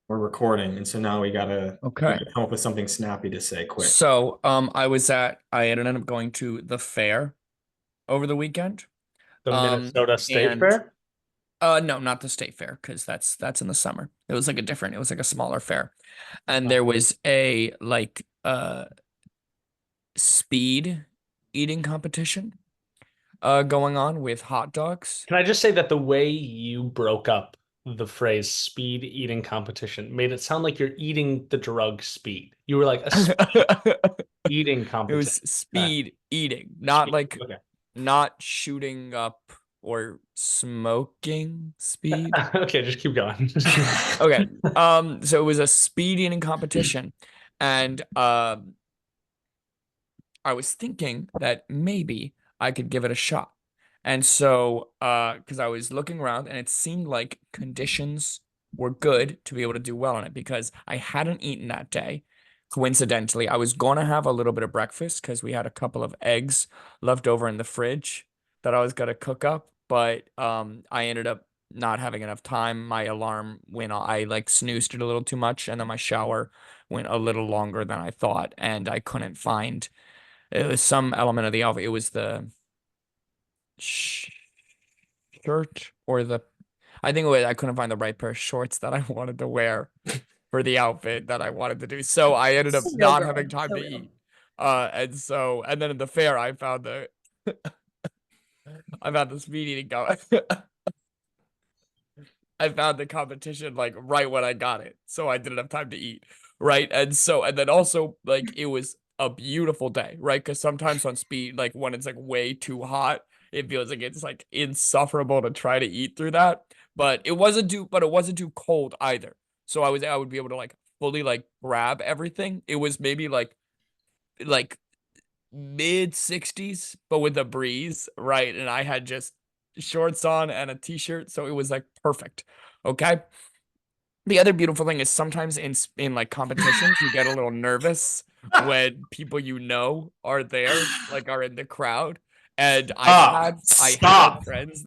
we're recording, and so now we gotta Okay. come up with something snappy to say quick. So, I ended up going to the fair over the weekend. The Minnesota State And Fair? no, not the state fair, because that's in the summer. It was like a smaller fair. And Oh. there was a speed eating competition going on with hot dogs. Can I just say that the way you broke up the phrase speed eating competition made it sound like you're eating the drug speed. You were like a speed eating It was competition. speed eating, not like Okay. not shooting up or smoking speed. Okay, just keep going. Okay. So it was a speed eating competition, and I was thinking that maybe I could give it a shot. And so, because I was looking around and it seemed like conditions were good to be able to do well on it because I hadn't eaten that day. Coincidentally, I was going to have a little bit of breakfast because we had a couple of eggs left over in the fridge that I was going to cook up, but I ended up not having enough time. My alarm went on. I like snoozed it a little too much, and then my shower went a little longer than I thought, and I couldn't find it was some element of the outfit. It was the shirt or the I think it was I couldn't find the right pair of shorts that I wanted to wear for the outfit that I wanted to do. So I ended up So real, not girl. having time So to real. eat. And then at the fair I found the speed eating go. I found the competition like right when I got it. So I didn't have time to eat. Right. And then also like it was a beautiful day, right? Because sometimes on speed, like when it's like way too hot, it feels like it's like insufferable to try to eat through that. But it wasn't too cold either. So I would be able to like fully like grab everything. It was maybe like mid 60s, but with a breeze, right? And I had just shorts on and a t-shirt, so it was like perfect. Okay. The other beautiful thing is sometimes in like competitions, you get a little nervous when people you know are there, like are in the crowd. And I had Stop. friends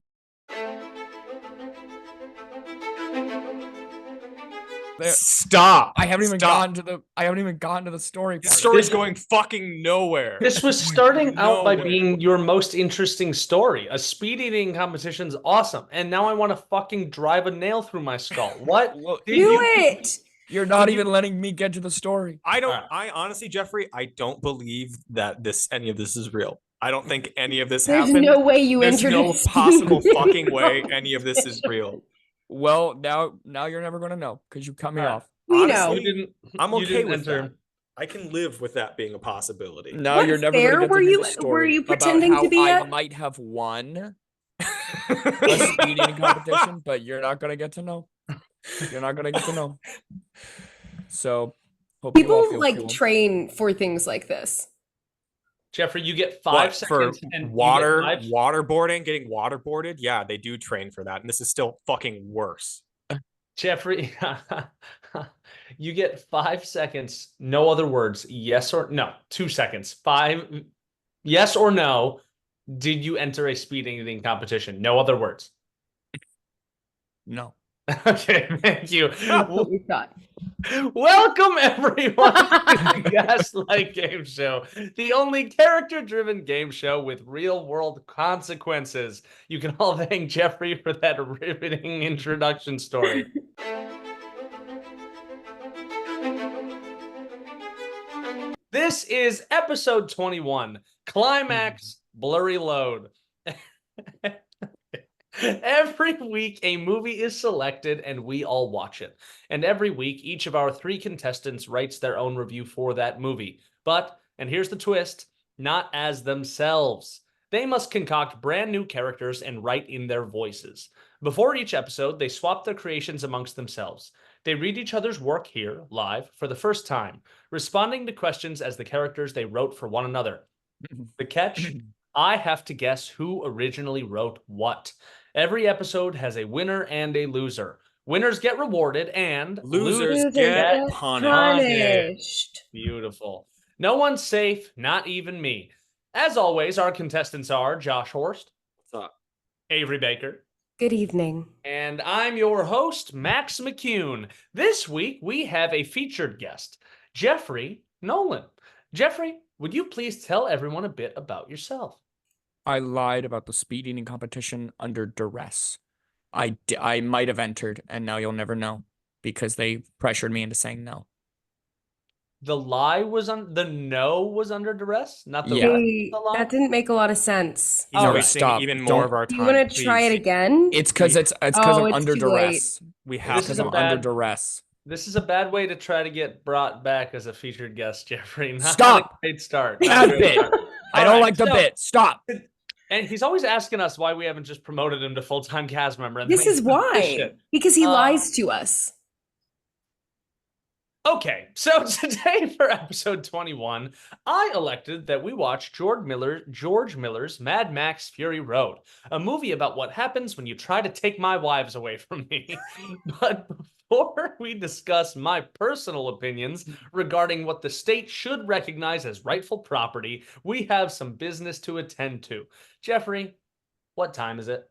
there. Stop! I haven't even Stop! gotten to the story This part. story's going fucking nowhere. This was starting out by Nowhere. being your most interesting story. A speed eating competition's awesome. And now I want to fucking drive a nail through my skull. What? Well, Do it. you're not Can you- even letting me get to the story. I honestly, Jeffrey, I don't believe that any of this is real. I don't think any of this There's happened. no way you There's entered no a speed possible eating fucking way any of this is real. Well, now you're never gonna know because you cut me off. We Honestly, know. I'm you okay didn't with enter. that. I can live with that being a possibility. Now What you're never fair gonna get were to hear you the story were you about pretending how to be I at? might have won a speed eating competition, but you're not gonna get to know. You're not gonna get to know. So hope you all People feel like cool. train for things like this. Jeffrey, you get 5 What, for seconds and waterboarding, getting waterboarded? Yeah, they do train for that, and this is still fucking worse. Jeffrey, you get 5 seconds, no other words, yes or no, 2 seconds, 5, yes or no. Did you enter a speed eating competition? No other words. No. Okay, thank you. That's what we thought. Welcome everyone to the Gaslight Game Show, the only character-driven game show with real-world consequences. You can all thank Jeffrey for that riveting introduction story. This is episode 21, Climax, Blurry Load. Every week, a movie is selected and we all watch it. And every week, each of our 3 contestants writes their own review for that movie. But, and here's the twist, not as themselves. They must concoct brand new characters and write in their voices. Before each episode, they swap their creations amongst themselves. They read each other's work here, live, for the first time, responding to questions as the characters they wrote for one another. The catch? I have to guess who originally wrote what. Every episode has a winner and a loser. Winners get rewarded and Losers Losers get get punished. Beautiful. No one's safe, not even me. As always, our contestants are Josh Horst. What's up? Avery Baker. Good evening. And I'm your host, Max McCune. This week, we have a featured guest, Jeffrey Nolan. Jeffrey, would you please tell everyone a bit about yourself? I lied about the speed eating competition under duress. I might have entered, and now you'll never know because they pressured me into saying no. The no was under duress, not the Yeah. rest of Hey, the lie? that didn't make a lot of sense. He's All right. wasting Stop. even more of Don't- our Do time. you want to try it please. again? It's because it's because Oh, I'm it's under too late. duress. We This have is Because a I'm to. under bad- duress. This is a bad way to try to get brought back as a featured guest, Jeffrey. Not Stop. a great start. Bad Not a great bit. start. I All don't right, like the so- bit. Stop. And he's always asking us why we haven't just promoted him to full-time cast member. And This then he is does this why. shit. Because he Uh, lies to us. Okay, so today for episode 21, I elected that we watch George Miller's Mad Max Fury Road, a movie about what happens when you try to take my wives away from me. But before we discuss my personal opinions regarding what the state should recognize as rightful property, we have some business to attend to. Jeffrey, what time is it?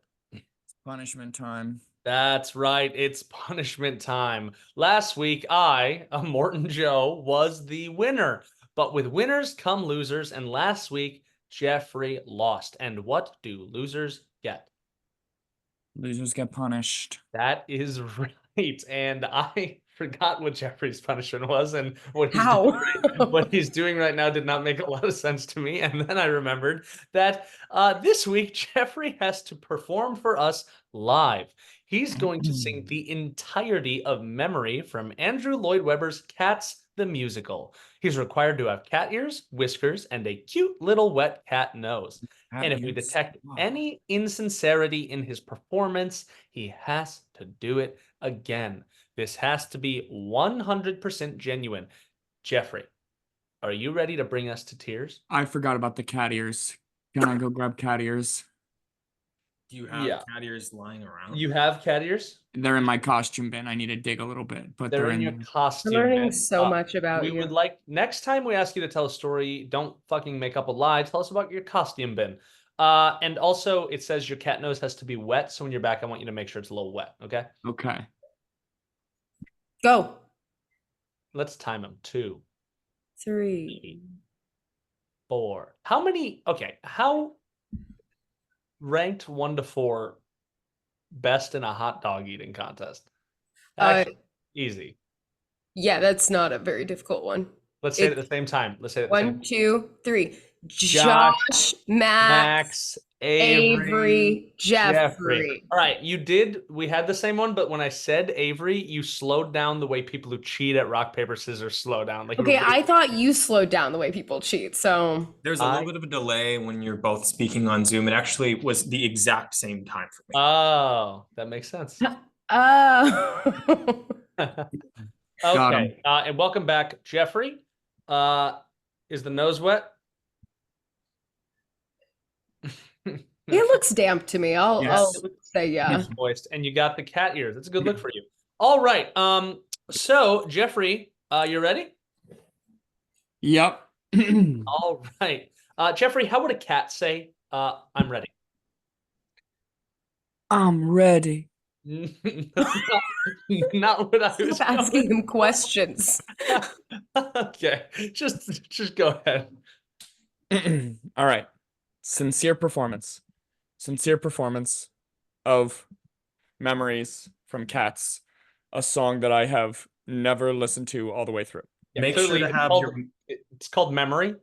Punishment time. That's right, it's punishment time. Last week, I, Morton Joe, was the winner. But with winners come losers, and last week, Jeffrey lost. And what do losers get? Losers get punished. That is right. And I forgot what Jeffrey's punishment was, and what he's How? what he's doing right now did not make a lot of sense to me. And then I remembered that this week, Jeffrey has to perform for us live. He's going to sing the entirety of Memory from Andrew Lloyd Webber's Cats the Musical. He's required to have cat ears, whiskers, and a cute little wet cat nose. And if we detect any insincerity in his performance, he has to do it again. This has to be 100% genuine. Jeffrey, are you ready to bring us to tears? I forgot about the cat ears. Can I go grab cat ears? Do you have Yeah. cat ears lying around? You have cat ears? They're in my costume bin. I need to dig a little bit, but They're they're in your there. costume. We're learning bin. so much about We you. would like, next time we ask you to tell a story, don't fucking make up a lie. Tell us about your costume bin. And also, it says your cat nose has to be wet. So when you're back, I want you to make sure it's a little wet. Okay. Okay. Go. Let's time him. 2, 3. 4. How many? Okay. How ranked 1 to 4 best in a hot dog eating contest? Actually, easy. Yeah, that's not a very difficult one. Let's say it at the same time. Let's say it at the same 1, 2, 3. Josh, Josh, Max, Max, Avery, Jeffrey. All right, you did. We had the same one, but when I said Avery, you slowed down the way people who cheat at rock, paper, scissors slow down. Like you Okay, were I thought you slowed down the way people cheat, so There's a little bit of a delay when you're both speaking on Zoom. It actually was the exact same time for me. Oh, that makes sense. oh. Okay, and welcome back, Jeffrey. Is the nose wet? It looks damp to me. I'll Yes. say yeah. It's moist, and you got the cat ears. That's a good look for you. All right. So Jeffrey, you ready? Yep. All right. Jeffrey, how would a cat say, I'm ready? I'm ready. That's not what I was Stop asking him questions. Okay. Just go ahead. All right. Sincere performance of Memories from Cats, a song that I have never listened to all the way through. Yeah, Make sure clearly to have it's called Memory.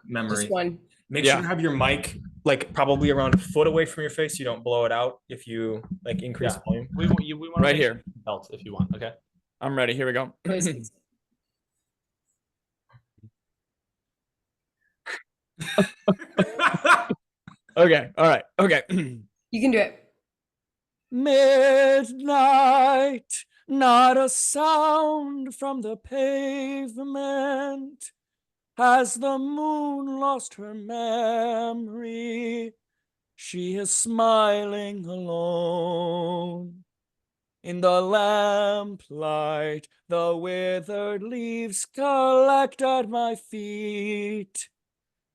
memory. Just one. Make sure Yeah. to have your mic like probably around a foot away from your face. So you don't blow it out if you like increase Yeah. volume. We want to Right here. belt if you want. Okay. I'm ready. Here we go. Okay. All right. Okay. You can do it. Midnight, not a sound from the pavement. Has the moon lost her memory? She is smiling alone. In the lamplight, the withered leaves collect at my feet,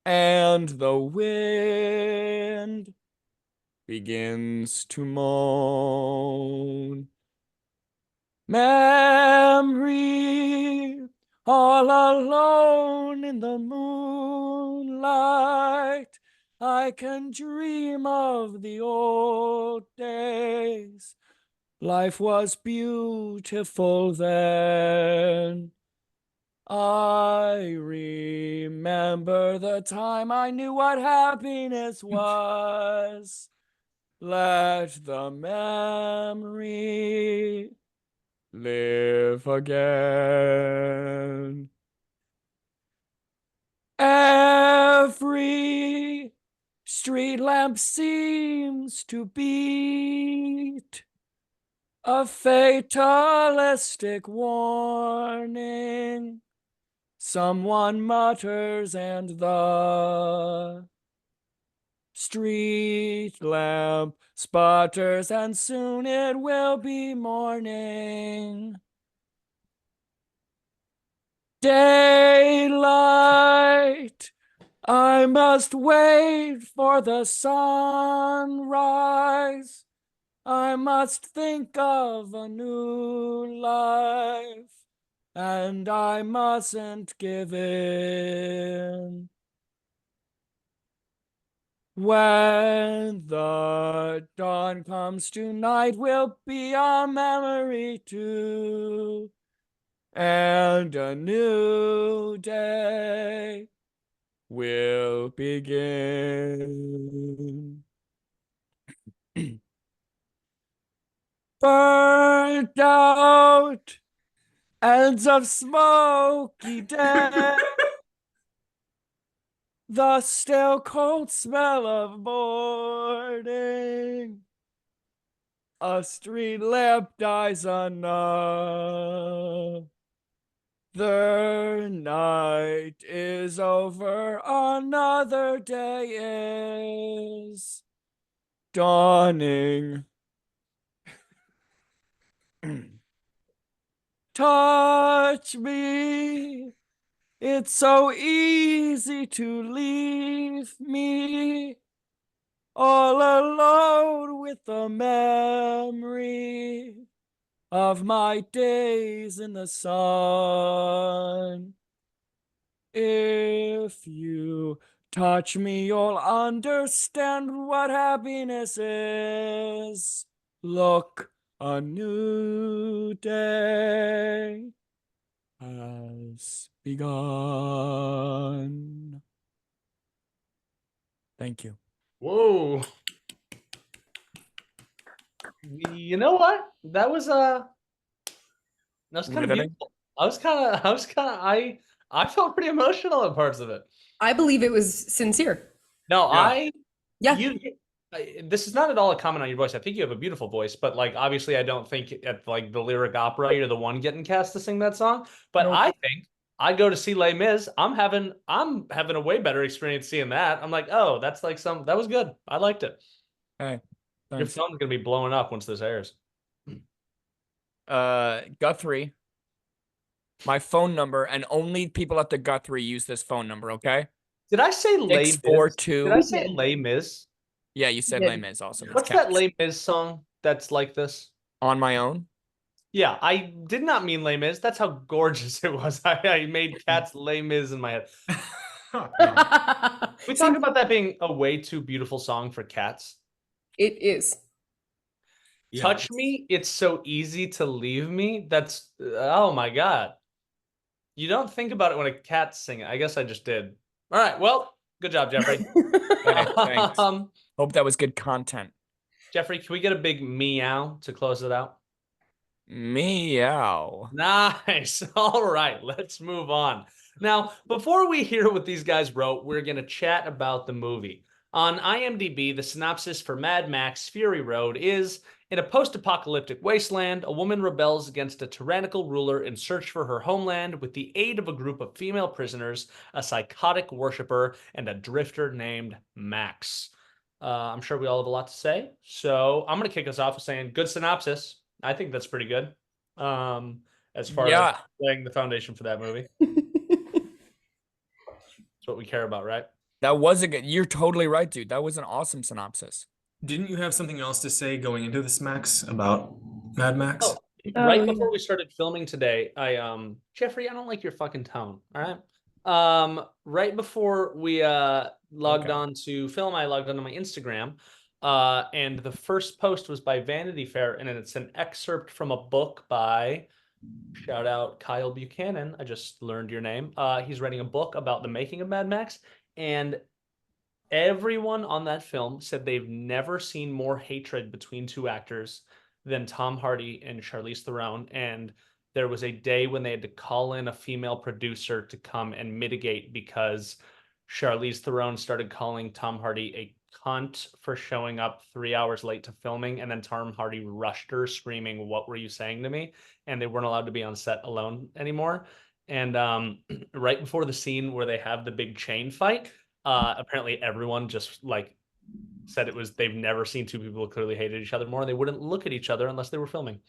and the wind begins to moan. Memory, all alone in the moonlight, I can dream of the old days. Life was beautiful then. I remember the time I knew what happiness was. Let the memory live again. Every street lamp seems to beat a fatalistic warning. Someone mutters and the street lamp sputters, and soon it will be morning. Daylight, I must wait for the sunrise. I must think of a new life, and I mustn't give in. When the dawn comes tonight will be a memory too, and a new day will begin. Burnt out ends of smoky day, the still cold smell of morning. A street lamp dies another night is over, another day is dawning. Touch me, it's so easy to leave me all alone with the memory of my days in the sun. If you touch me, you'll understand what happiness is. Look, a new day has begun. Thank you. Whoa. You know what? That was kind of beautiful. I felt pretty emotional at parts of it. I believe it was sincere. No, Yeah. This is not at all a comment on your voice. I think you have a beautiful voice, but like obviously I don't think at like the lyric opera you're the one getting cast to sing that song. But Nope. I think I go to see Les Mis. I'm having a way better experience seeing that. I'm like, oh, that's like that was good. I liked it. Hey, Your thanks. phone's gonna be blowing up once this airs. Guthrie, my phone number, and only people at the Guthrie use this phone number, okay? Did I say Les Mis? 642. Did I say Les Mis? Yeah, you said Yeah. Les Mis also. What's that Les Mis song that's like this? On My Own? Yeah, I did not mean Les Mis. That's how gorgeous it was. I made Cats Les Mis in my head. We talk about that being a way too beautiful song for Cats. It is. Yeah. Touch me, it's so easy to leave me. That's oh my god. You don't think about it when a cat's singing. I guess I just did. All right, well, good job, Jeffrey. Hey, thanks. Hope that was good content. Jeffrey, can we get a big meow to close it out? Meow. Nice. All right, let's move on. Now, before we hear what these guys wrote, we're going to chat about the movie. On IMDb, the synopsis for Mad Max Fury Road is, in a post-apocalyptic wasteland, a woman rebels against a tyrannical ruler in search for her homeland with the aid of a group of female prisoners, a psychotic worshiper, and a drifter named Max. I'm sure we all have a lot to say, so I'm going to kick us off with saying good synopsis. I think that's pretty good. As far as laying the foundation for that movie. That's what we care about, right? That was a good. You're totally right, dude. That was an awesome synopsis. Didn't you have something else to say going into this, Max, about Mad Max? Oh, Oh, right yeah. before we started filming today, Jeffrey, I don't like your fucking tone. All right. Right before we logged Okay. on to film, I logged onto my Instagram. And the first post was by Vanity Fair, and it's an excerpt from a book by shout out Kyle Buchanan. I just learned your name. He's writing a book about the making of Mad Max, and everyone on that film said they've never seen more hatred between two actors than Tom Hardy and Charlize Theron. And there was a day when they had to call in a female producer to come and mitigate because Charlize Theron started calling Tom Hardy a cunt for showing up 3 hours late to filming. And then Tom Hardy rushed her screaming, "What were you saying to me?" And they weren't allowed to be on set alone anymore. And right before the scene where they have the big chain fight, apparently everyone just like said it was they've never seen two people who clearly hated each other more. They wouldn't look at each other unless they were filming.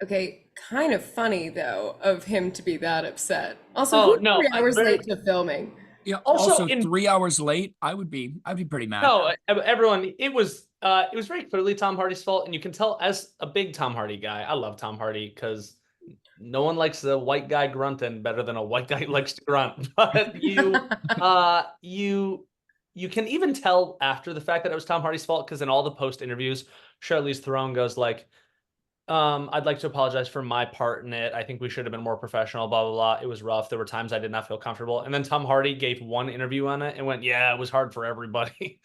Okay, kind of funny though of him to be that upset. Also, Oh who's no, 3 hours late to filming? Yeah. Also Also, in 3 hours late, I'd be pretty mad. no everyone it was very clearly Tom Hardy's fault, and you can tell as a big Tom Hardy guy. I love Tom Hardy because no one likes a white guy grunting better than a white guy who likes to grunt. But you can even tell after the fact that it was Tom Hardy's fault because in all the post interviews, Charlize Theron goes like, I'd like to apologize for my part in it. I think we should have been more professional, blah, blah, blah. It was rough. There were times I did not feel comfortable. And then Tom Hardy gave one interview on it and went, yeah, it was hard for everybody.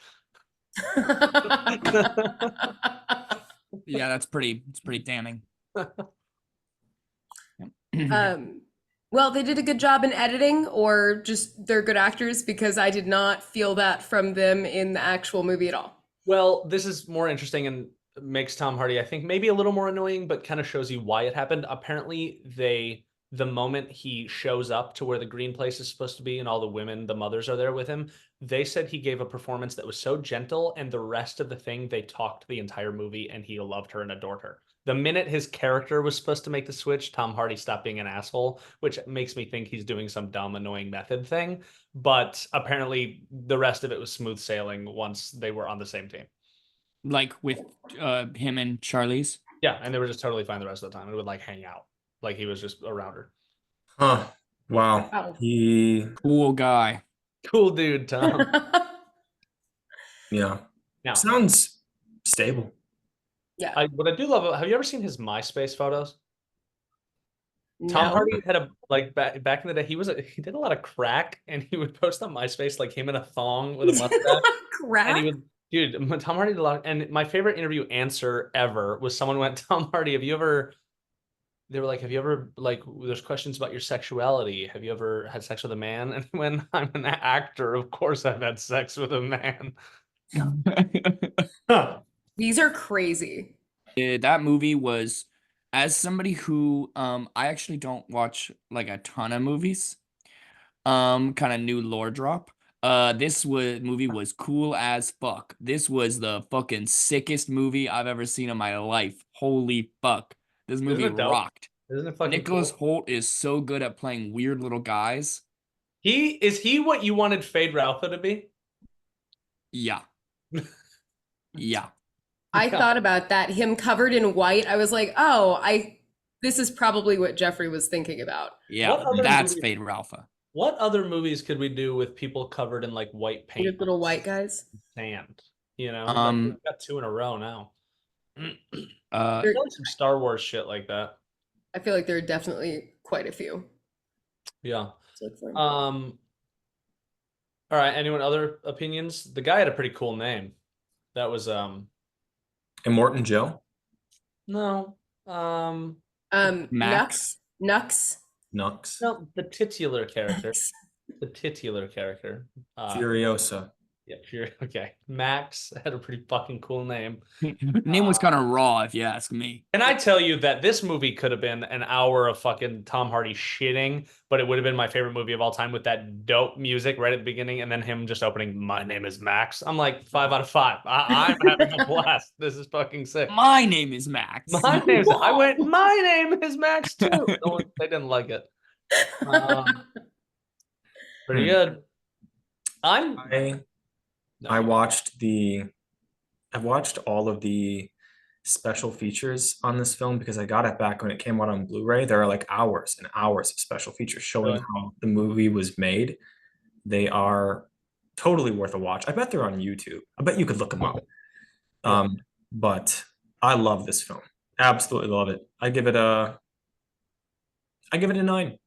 Yeah, it's pretty damning. Well, they did a good job in editing, or just they're good actors because I did not feel that from them in the actual movie at all. Well, this is more interesting and makes Tom Hardy, I think, maybe a little more annoying, but kind of shows you why it happened. Apparently, the moment he shows up to where the green place is supposed to be and all the women, the mothers are there with him, they said he gave a performance that was so gentle, and the rest of the thing, they talked the entire movie and he loved her and adored her. The minute his character was supposed to make the switch, Tom Hardy stopped being an asshole, which makes me think he's doing some dumb, annoying method thing. But apparently, the rest of it was smooth sailing once they were on the same team. Like with him and Charlize. Yeah, and they were just totally fine the rest of the time. It would like hang out, like he was just around her. Huh. Wow. Wow. He, Cool guy. Cool dude, Tom. yeah. Now, Sounds stable. Yeah. what I do love, have you ever seen his MySpace photos? Tom No. Hardy had a like back in the day. He did a lot of crack, and he would post on MySpace like him in a thong with a mustache, and Crack? he would. Dude, Tom Hardy did a lot. And my favorite interview answer ever was someone went, Tom Hardy, have you ever? They were like, have you ever like? There's questions about your sexuality. Have you ever had sex with a man? And when I'm an actor, of course I've had sex with a man. Huh. These are crazy. That movie was, as somebody who I actually don't watch like a ton of movies, kind of new lore drop. This movie was cool as fuck. This was the fucking sickest movie I've ever seen in my life. Holy fuck. This movie Isn't it dope? rocked. Isn't it fucking Nicholas cool? Holt is so good at playing weird little guys. He what you wanted Fade Ralpha to be? Yeah. Yeah. I Yeah. thought about that. Him covered in white. I was like, oh, this is probably what Jeffrey was thinking about. Yeah. What other That's movie- Fade Ralpha. What other movies could we do with people covered in like white paint? Weird little white guys. Sand. You know, we've got 2 in a row now. There- Some Star Wars shit like that. I feel like there are definitely quite a few. Yeah. to look for. All right. Anyone other opinions? The guy had a pretty cool name. That was Immortan Joe? no. Max? Nux. Nux? No, the titular character. The titular character. Furiosa. Yeah, okay. Max had a pretty fucking cool name. Name was kind of raw, if you ask me. Can I tell you that this movie could have been an hour of fucking Tom Hardy shitting, but it would have been my favorite movie of all time with that dope music right at the beginning and then him just opening, "My name is Max." I'm like 5 out of 5. I'm having a blast. This is fucking sick. My name is Max. My name is Max too. They didn't like it. Pretty good. I watched the I've watched all of the special features on this film because I got it back when it came out on Blu-ray. There are like hours and hours of special features showing Really? how the movie was made. They are totally worth a watch. I bet they're on YouTube. I bet you could look them up. Yeah. But I love this film. Absolutely love it. I give it a 9.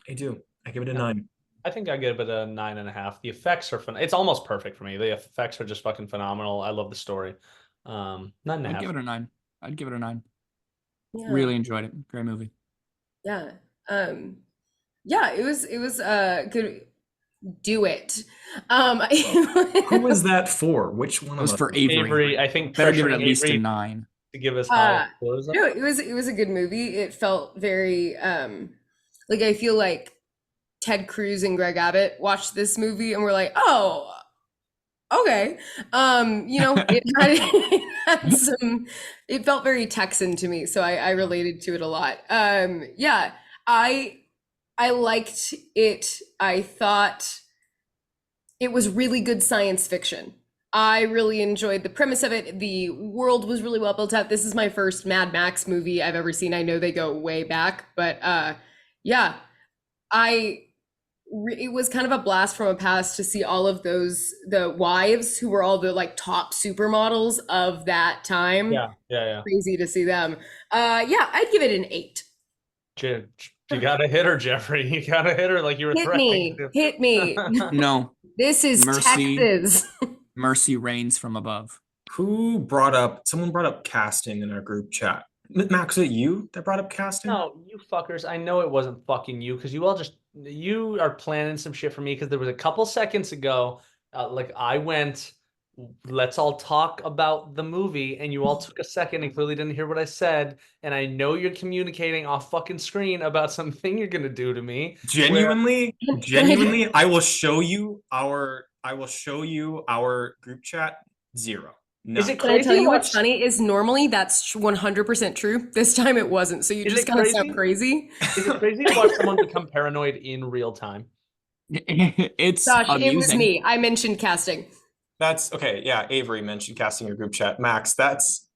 I do. I give it a Yeah. 9. I think I give it a 9.5. The effects are fun. It's almost perfect for me. The effects are just fucking phenomenal. I love the story. 9.5. I'd give it a 9. I'd give it a 9. Yeah. Really enjoyed it. Great movie. Yeah. Yeah, it was good. Do it. Who was that for? Which one It was of for us? Avery. Avery, I think Better give it pressuring at least a Avery 9. to give us high No, it was a good movie. It felt very like I feel like Ted Cruz and Greg Abbott watched this movie and were like, "Oh, okay." It had some, it felt very Texan to me, so I related to it a lot. Yeah, I liked it. I thought it was really good science fiction. I really enjoyed the premise of it. The world was really well built out. This is my first Mad Max movie I've ever seen. I know they go way back, but yeah, it was kind of a blast from a past to see all of the wives who were all the like top supermodels of that time. Yeah. Crazy to see them. Yeah, I'd give it an 8. You gotta hit her, Jeffrey. You gotta hit her like you were threatening to. Hit me. No. This is Mercy. Texas. Mercy reigns from above. Someone brought up casting in our group chat. Max, was it you that brought up casting? No, you fuckers. I know it wasn't fucking you because you are planning some shit for me because there was a couple seconds ago, like I went, let's all talk about the movie, and you all took a second and clearly didn't hear what I said. And I know you're communicating off fucking screen about something you're gonna do to me. Genuinely, I will show you our group chat. 0. Is it Can I crazy tell to you what's watch? funny? Is normally that's 100% true. This time it wasn't. So you Is just it kind of sound crazy? crazy. Is it crazy to watch someone become paranoid in real time? It's Josh, amusing. it was me. I mentioned casting. That's okay. Yeah, Avery mentioned casting your group chat. Max, that's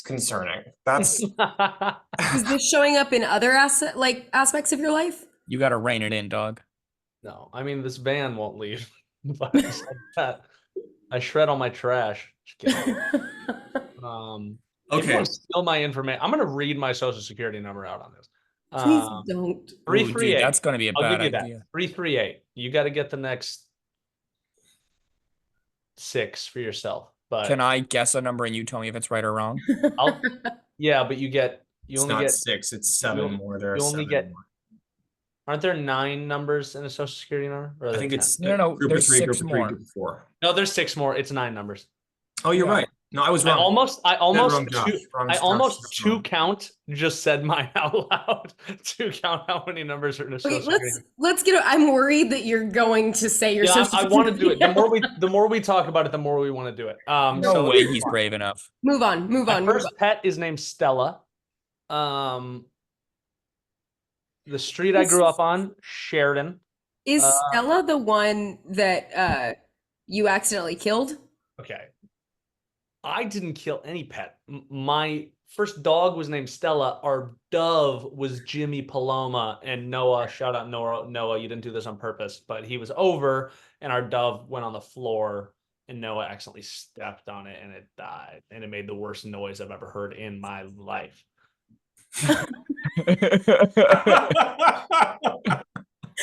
concerning. That's Is this showing up in other aspects of your life? You gotta rein it in, dog. No, I mean this van won't leave. But besides that, I shred all my trash. Just kidding. If you okay. want to steal my information, I'm gonna read my social security number out on this. Please don't. Ooh, 338. dude, that's gonna be a I'll bad give you that. idea. 338. You got to get the next 6 for yourself. But Can I guess a number and you tell me if it's right or wrong? yeah, but you It's only not get 6, it's 7 more. There are you only 7 get- more. Aren't there 9 numbers in a social security number? Or are I there think 10? it's No, group there's of 3, 6 group of 3, more. group of 4. No, there's 6 more. It's 9 numbers. Oh, you're Yeah. right. No, I was I wrong. almost wrong, Josh. Wrong, I Josh, almost Josh, two wrong. count just said mine out loud to count how many numbers are in a social Okay, security. let's get. I'm worried that you're going to say your Yeah, social I want to do it. security. The more we talk about it, the more we want to do it. No So way he's brave enough. Move on. my first pet is named Stella. The street I grew up on, Sheridan. Is Stella the one that you accidentally killed? Okay. I didn't kill any pet. My first dog was named Stella. Our dove was Jimmy Paloma, and Noah. Shout out Noah. You didn't do this on purpose, but he was over, and our dove went on the floor, and Noah accidentally stepped on it, and it died, and it made the worst noise I've ever heard in my life.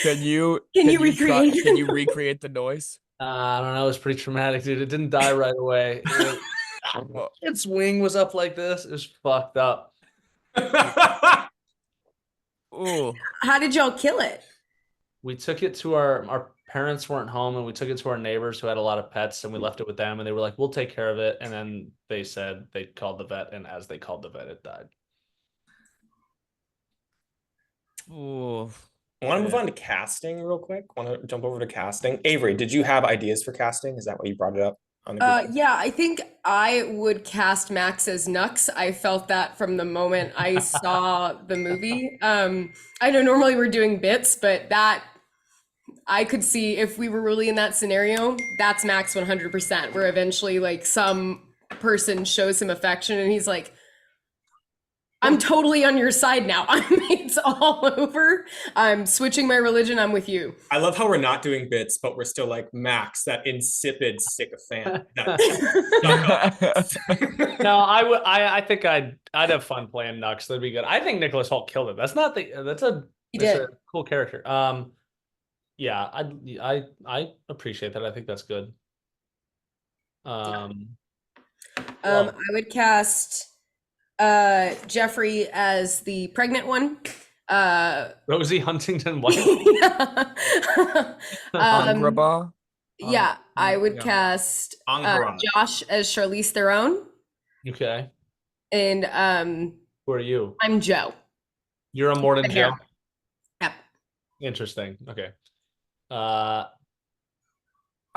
Can you recreate? Can you recreate the noise? I don't know. It was pretty traumatic, dude. It didn't die right away. Its wing was up like this. It was fucked up. Ooh. How did y'all kill it? We took it to our parents weren't home, and we took it to our neighbors who had a lot of pets, and we left it with them, and they were like, "We'll take care of it." And then they said they called the vet, and as they called the vet, it died. Ooh. Want to move on to casting real quick? Want to jump over to casting? Avery, did you have ideas for casting? Is that why you brought it up on the group? Yeah, I think I would cast Max as Nux. I felt that from the moment I saw the movie. I know normally we're doing bits, but that I could see if we were really in that scenario, that's Max 100%, where eventually like some person shows him affection and he's like, I'm totally on your side now. It's all over. I'm switching my religion. I'm with you. I love how we're not doing bits, but we're still like Max, that insipid sycophant. No, I think I'd have fun playing Nux. That'd be good. I think Nicholas Hoult killed it. That's a cool character. Yeah, I appreciate that. I think that's good. I would cast Jeffrey as the pregnant one. Rosie Huntington White. Angraba. Yeah, I would cast Josh as Charlize Theron. Okay. And who are you? I'm Joe. You're a Morden Joe? Yep. Interesting. Okay. I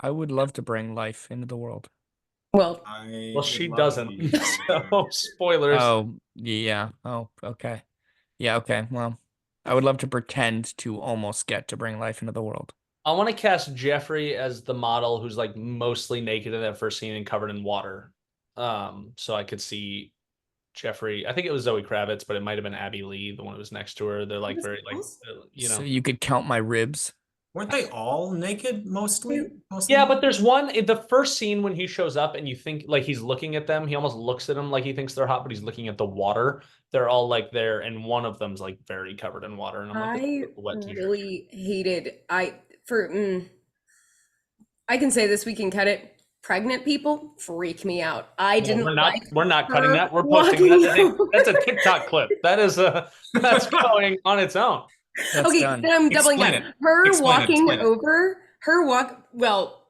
would love to bring life into the world. Well, she doesn't. So spoilers. Oh, yeah. Oh, okay. Yeah, okay. Well, I would love to pretend to almost get to bring life into the world. I want to cast Jeffrey as the model who's like mostly naked in that first scene and covered in water. So I could see Jeffrey. I think it was Zoe Kravitz, but it might have been Abby Lee, the one who was next to her. They're like very like So you could count my ribs. Weren't they all naked mostly? Yeah, but there's one in the first scene when he shows up and you think like he's looking at them. He almost looks at them like he thinks they're hot, but he's looking at the water. They're all like there, and one of them's like very covered in water. And I'm like, really hated. I can say this. We can cut it. Pregnant people freak me out. We're not cutting that. We're posting that. That's a TikTok clip. That's going on its own. Okay, then I'm doubling down. Well,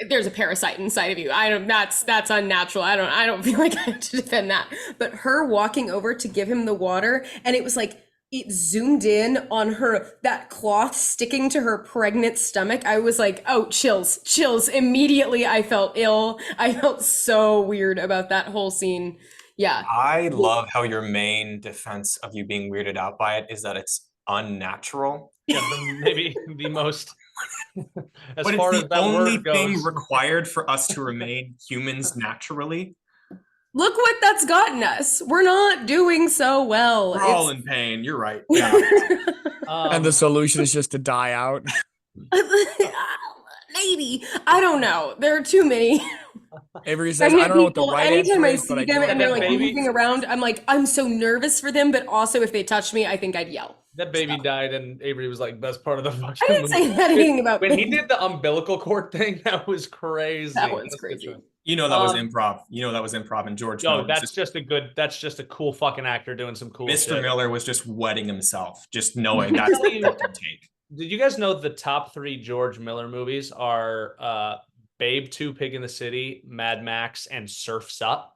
there's a parasite inside of you. That's unnatural. I don't feel like I have to defend that. But her walking over to give him the water, and it was like it zoomed in on her, that cloth sticking to her pregnant stomach. I was like, oh, chills. Immediately I felt ill. I felt so weird about that whole scene. Yeah. I love how your main defense of you being weirded out by it is that it's unnatural. Yeah, maybe the most as but far it's the as that only thing goes. Required for us to remain humans naturally. Look what that's gotten us. We're not doing so well. We're all in pain. You're right. Yeah. And the solution is just to die out. Maybe. I don't know. There are too many. Avery says, I don't know what the right anytime answer is, I see them and they're like moving around, I'm like, I'm so nervous for them, but also if they touch me, I think I'd yell. That baby died, and Avery was like, best part of the fucking I didn't say anything about when he did the umbilical cord thing, that was crazy. That was crazy. You know that was improv. And George. No, that's just a cool fucking actor doing some cool Mr. shit. Miller was just wetting himself, just knowing that's the fucking take. Did you guys know the top 3 George Miller movies are Babe 2, Pig in the City, Mad Max, and Surf's Up?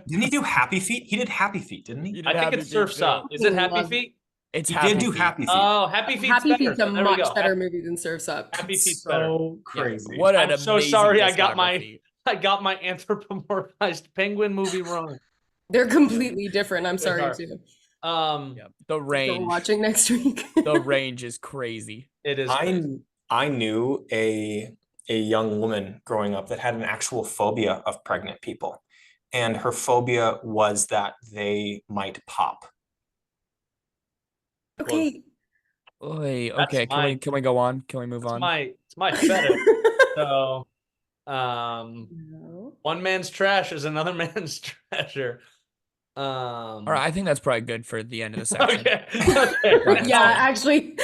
Didn't he do Happy Feet? He did Happy Feet, didn't he? I think it's Surf's Up. Is it Happy Feet? It's he did do Happy Feet. Oh, Happy Feet's Happy Feet's a much better movie than Surf's Up. Happy Feet's so crazy. Yeah. What an I'm so sorry. I got my anthropomorphized penguin movie wrong. They're completely different. I'm sorry too. The range. We're watching next week. The range is crazy. It is. I knew a young woman growing up that had an actual phobia of pregnant people, and her phobia was that they might pop. Okay. Okay. Can we go on? Can we move on? It's my fetish. So, one man's trash is another man's treasure. All right, I think that's probably good for the end of the section. Okay. Yeah, actually,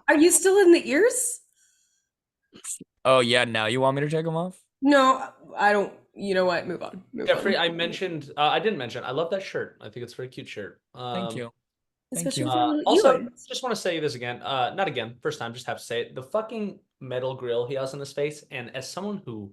are you still in the ears? Oh yeah, now you want me to take them off? No, I don't. You know what? Move on. Jeffrey, I didn't mention. I love that shirt. I think it's a very cute shirt. Thank you. Especially also, just want to say this again. Not again. First time. Just have to say it. The fucking metal grill he has on his face, and as someone who,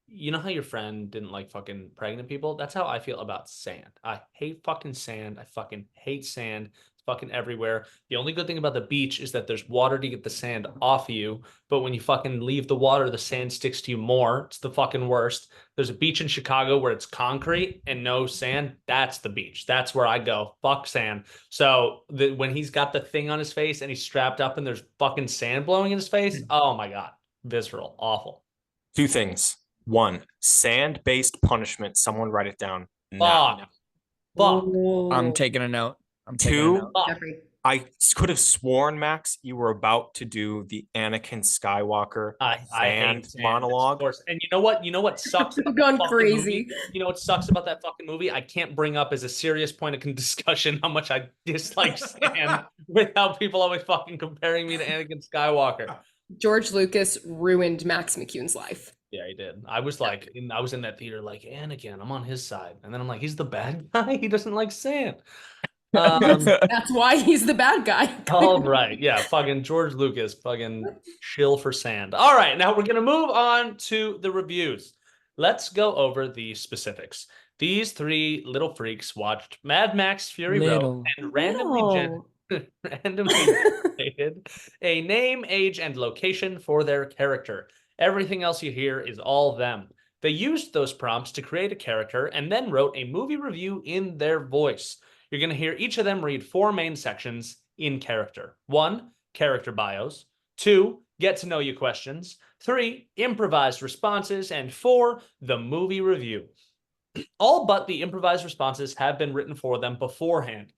you know how your friend didn't like fucking pregnant people? That's how I feel about sand. I hate fucking sand. I fucking hate sand. fucking everywhere. The only good thing about the beach is that there's water to get the sand off you. But when you fucking leave the water, the sand sticks to you more. It's the fucking worst. There's a beach in Chicago where it's concrete and no sand. That's the beach. That's where I go. Fuck sand. So when he's got the thing on his face and he's strapped up and there's fucking sand blowing in his face, oh my God. Visceral. Awful. Two things. One, sand-based punishment. Someone write it down now. Fuck. Fuck. I'm taking a note. I'm taking a Two, note. Fuck. Jeffrey. I could have sworn, Max, you were about to do the Anakin Skywalker I hate sand sand, monologue. of course. And you know what? You know what sucks You've about gone that fucking crazy. movie? You know what sucks about that fucking movie? I can't bring up as a serious point of discussion how much I dislike sand without people always fucking comparing me to Anakin Skywalker. George Lucas ruined Max McCune's life. Yeah, he did. I was like, I was in that theater like, Anakin, I'm on his side. And then I'm like, he's the bad guy? He doesn't like sand. That's why he's the bad guy. All right. Yeah. Fucking George Lucas. Fucking chill for sand. All right. Now we're going to move on to the reviews. Let's go over the specifics. These three little freaks watched Mad Max Fury Road and randomly generated a name, age, and location for their character. Everything else you hear is all them. They used those prompts to create a character and then wrote a movie review in their voice. You're going to hear each of them read 4 main sections in character. 1, character bios. 2, get to know you questions. 3, improvised responses. And 4, the movie review. All but the improvised responses have been written for them beforehand.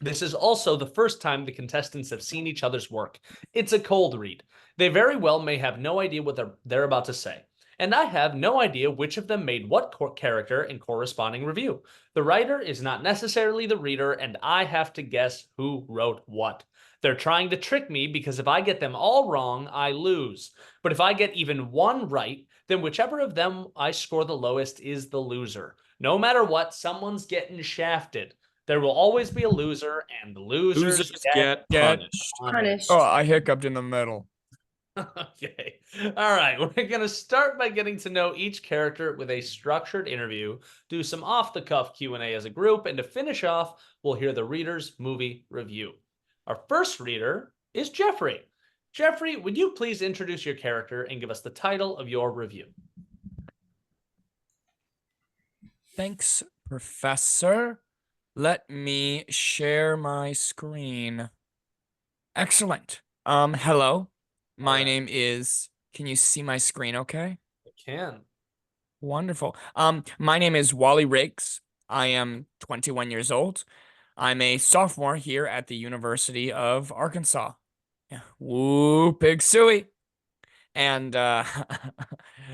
This is also the first time the contestants have seen each other's work. It's a cold read. They very well may have no idea what they're about to say. And I have no idea which of them made what character and corresponding review. The writer is not necessarily the reader, and I have to guess who wrote what. They're trying to trick me because if I get them all wrong, I lose. But if I get even one right, then whichever of them I score the lowest is the loser. No matter what, someone's getting shafted. There will always be a loser, and the losers get punished. Punished. Oh, I hiccuped in the middle. Okay. All right. We're going to start by getting to know each character with a structured interview, do some off-the-cuff Q&A as a group, and to finish off, we'll hear the reader's movie review. Our first reader is Jeffrey. Jeffrey, would you please introduce your character and give us the title of your review? Thanks, Professor. Let me share my screen. Excellent. Hello. My name is, can you see my screen okay? I can. Wonderful. My name is Wally Riggs. I am 21 years old. I'm a sophomore here at the University of Arkansas. Yeah. Woo, Pig Suey. And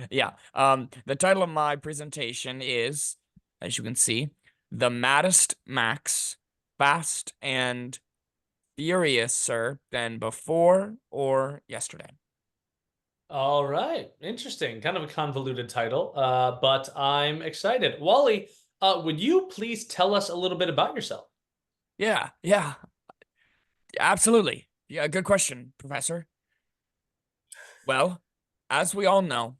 yeah, the title of my presentation is, as you can see, The Maddest Max, Fast and Furiouser than before or yesterday. All right. Interesting. Kind of a convoluted title, but I'm excited. Wally, would you please tell us a little bit about yourself? Yeah, absolutely. Yeah, good question, Professor. Well, as we all know,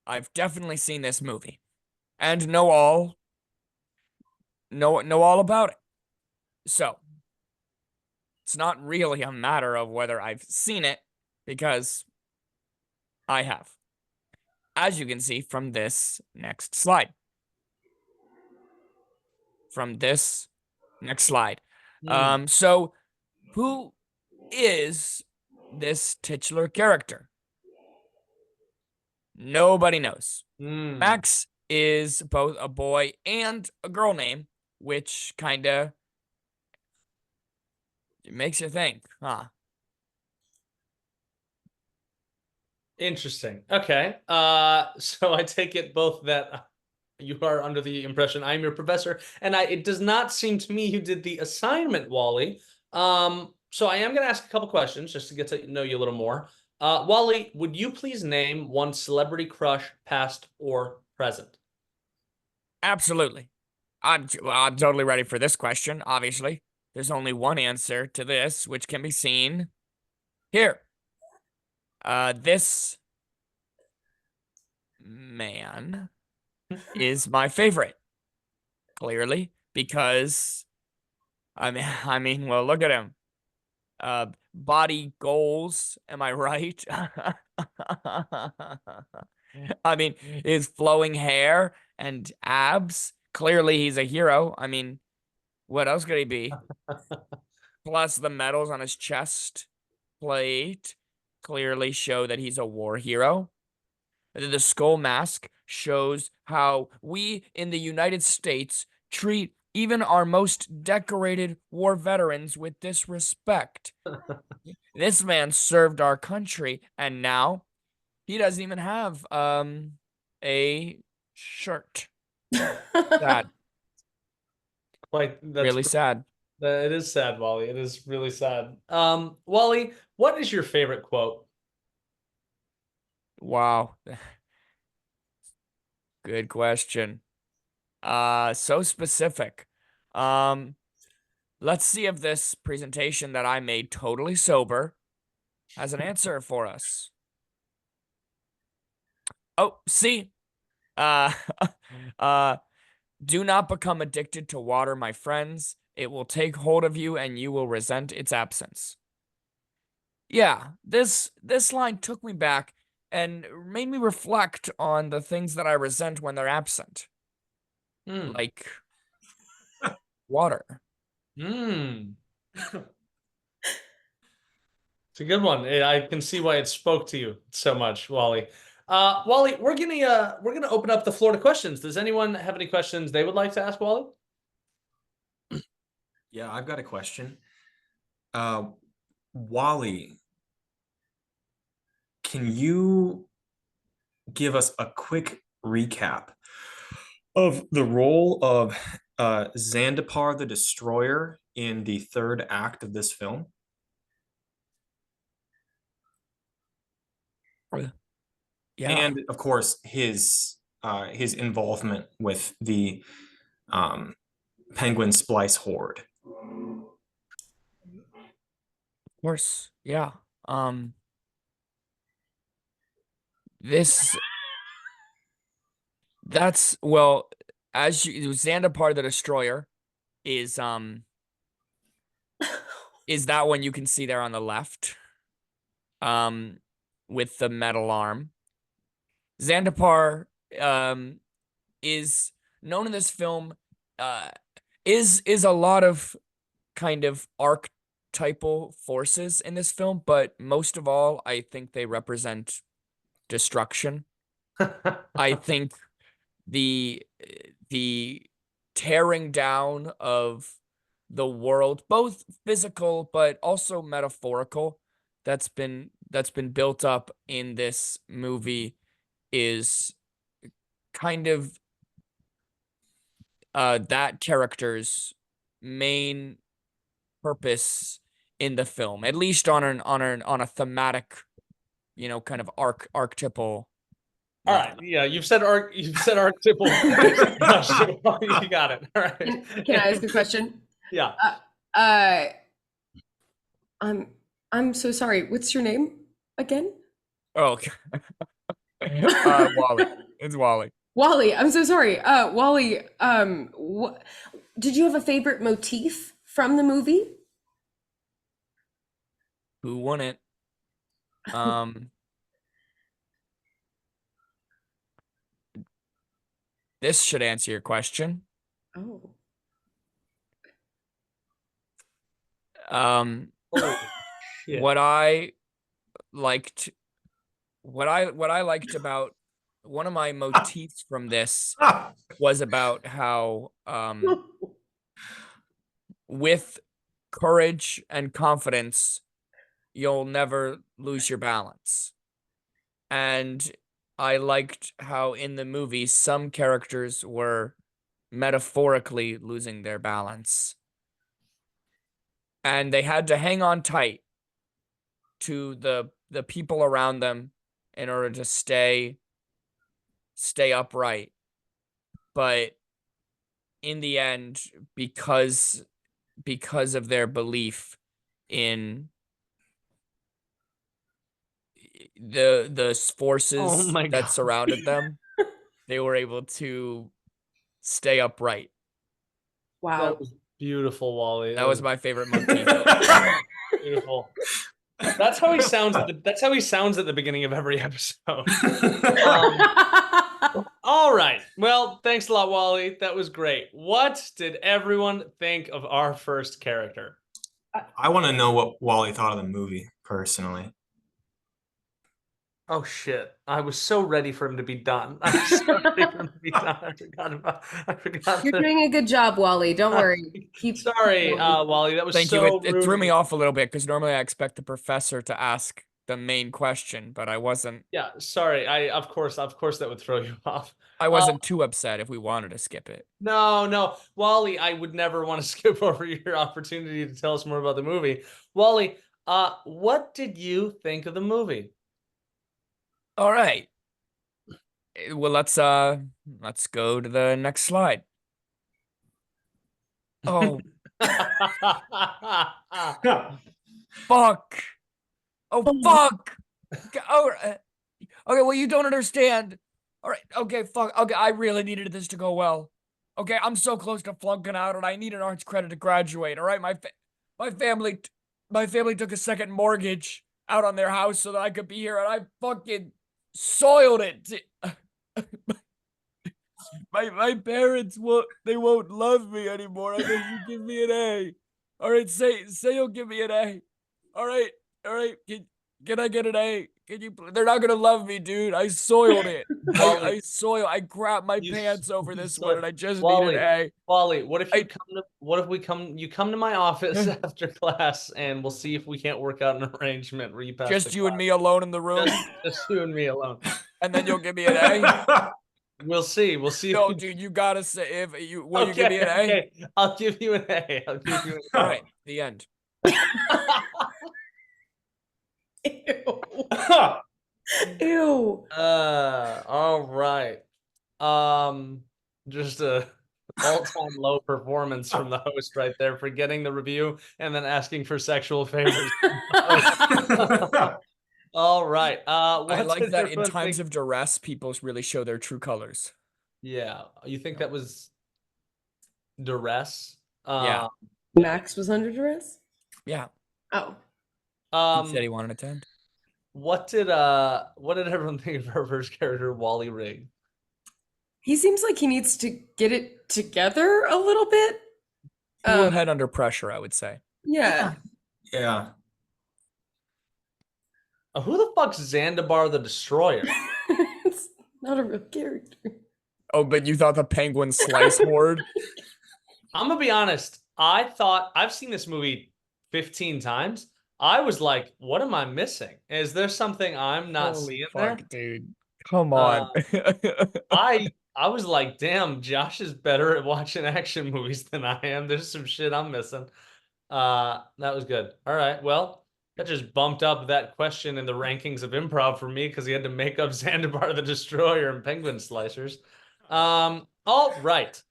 I've definitely seen this movie and know all about it. So, it's not really a matter of whether I've seen it, because I have. As you can see from this next slide. So, who is this titular character? Nobody knows. Max is both a boy and a girl name, which kinda makes you think, huh? Interesting. Okay. So I take it both that you are under the impression I'm your professor, and it does not seem to me you did the assignment, Wally. So I am going to ask a couple questions just to get to know you a little more. Wally, would you please name one celebrity crush, past or present? Absolutely. I'm totally ready for this question, obviously. There's only one answer to this, which can be seen here. This man is my favorite, clearly, because Well, look at him. Body goals, am I right? I mean, his flowing hair and abs. Clearly, he's a hero. I mean, what else could he be? Plus, the medals on his chest plate clearly show that he's a war hero. The skull mask shows how we in the United States treat even our most decorated war veterans with disrespect. This man served our country, and now he doesn't even have a shirt. Sad. Like Really sad. It is sad, Wally. It is really sad. Wally, what is your favorite quote? Wow. Good question. So specific. Let's see if this presentation that I made totally sober has an answer for us. Oh, see. Uh, do not become addicted to water, my friends. It will take hold of you and you will resent its absence. Yeah, this line took me back and made me reflect on the things that I resent when they're absent. Like water. It's a good one. I can see why it spoke to you so much, Wally. Wally, we're gonna open up the floor to questions. Does anyone have any questions they would like to ask Wally? Yeah, I've got a question. Wally, can you give us a quick recap of the role of Xandapar the Destroyer in the third act of this film? Yeah. And of course his involvement with the Penguin Splice Horde. Of course. Yeah. That's well, as you Xandapar the Destroyer is that one you can see there on the left. With the metal arm. Xandapar is known in this film is a lot of kind of archetypal forces in this film, but most of all, I think they represent destruction. I think the tearing down of the world, both physical but also metaphorical, that's been built up in this movie is kind of that character's main purpose in the film, at least on a thematic, kind of archetypal. All right. Yeah, you've said archetypal. You got it. All right. Can I ask a question? Yeah. I'm so sorry. What's your name again? Oh, okay. Wally. It's Wally. Wally. I'm so sorry. Wally. Did you have a favorite motif from the movie? Who won it? This should answer your question. Oh. Yeah. What I liked about one of my motifs from this was about how with courage and confidence you'll never lose your balance. And I liked how in the movie some characters were metaphorically losing their balance. And they had to hang on tight to the people around them in order to stay upright. But in the end, because of their belief in the forces that surrounded them, they were able to stay upright. Wow. Beautiful, Wally. That was my favorite motif. Beautiful. That's how he sounds. That's how he sounds at the beginning of every episode. All right. Well, thanks a lot, Wally. That was great. What did everyone think of our first character? I want to know what Wally thought of the movie, personally. Oh shit! I was so ready for him to be done. I was so ready for him to be done. I forgot. You're doing a good job, Wally. Don't worry. Sorry, Wally. That was Thank so you. It rude threw of me you. off a little bit because normally I expect the professor to ask the main question, but I wasn't. Yeah, sorry. Of course that would throw you off. I wasn't too upset if we wanted to skip it. No, Wally. I would never want to skip over your opportunity to tell us more about the movie. Wally, what did you think of the movie? All right. Well, let's go to the next slide. Oh, fuck. Oh, fuck. Oh, okay, well, you don't understand. All right, okay, fuck. Okay, I really needed this to go well. Okay, I'm so close to flunking out, and I need an arts credit to graduate. All right, my family took a second mortgage out on their house so that I could be here, and I fucking soiled it. My parents won't love me anymore unless you give me an A. All right, say you'll give me an A. All right. Can I get an A? Can you? They're not gonna love me, dude. I soiled it. I grabbed my pants over this one, and I just need an A. Wally, what if you come to my office after class, and we'll see if we can't work out an arrangement where you pass Just the you class. and me alone in the room, Just you and me alone. and then you'll give me an A. We'll see. No, dude, you gotta say if you will. You give me an A. Okay, I'll give you an A. I'll give you an A. All right, the end. Ew. All right. Just a all-time low performance from the host right there for getting the review and then asking for sexual favors. All right. I like that in times of duress, people really show their true colors. Yeah. You think that was duress? Yeah. Max was under duress? Yeah. Oh. He said he wanted to attend. What did everyone think of our first character, Wally Rigg? He seems like he needs to get it together a little bit. Cool head under pressure, I would say. Yeah. Yeah. Who the fuck's Zandabar the Destroyer? It's not a real character. Oh, but you thought the penguin slice horde? I'm gonna be honest. I thought I've seen this movie 15 times. I was like, what am I missing? Is there something I'm not seeing there? Dude. Come on. I was like, damn, Josh is better at watching action movies than I am. There's some shit I'm missing. That was good. All right. Well, that just bumped up that question in the rankings of improv for me because he had to make up Zandabar the Destroyer and Penguin Slicers. All right.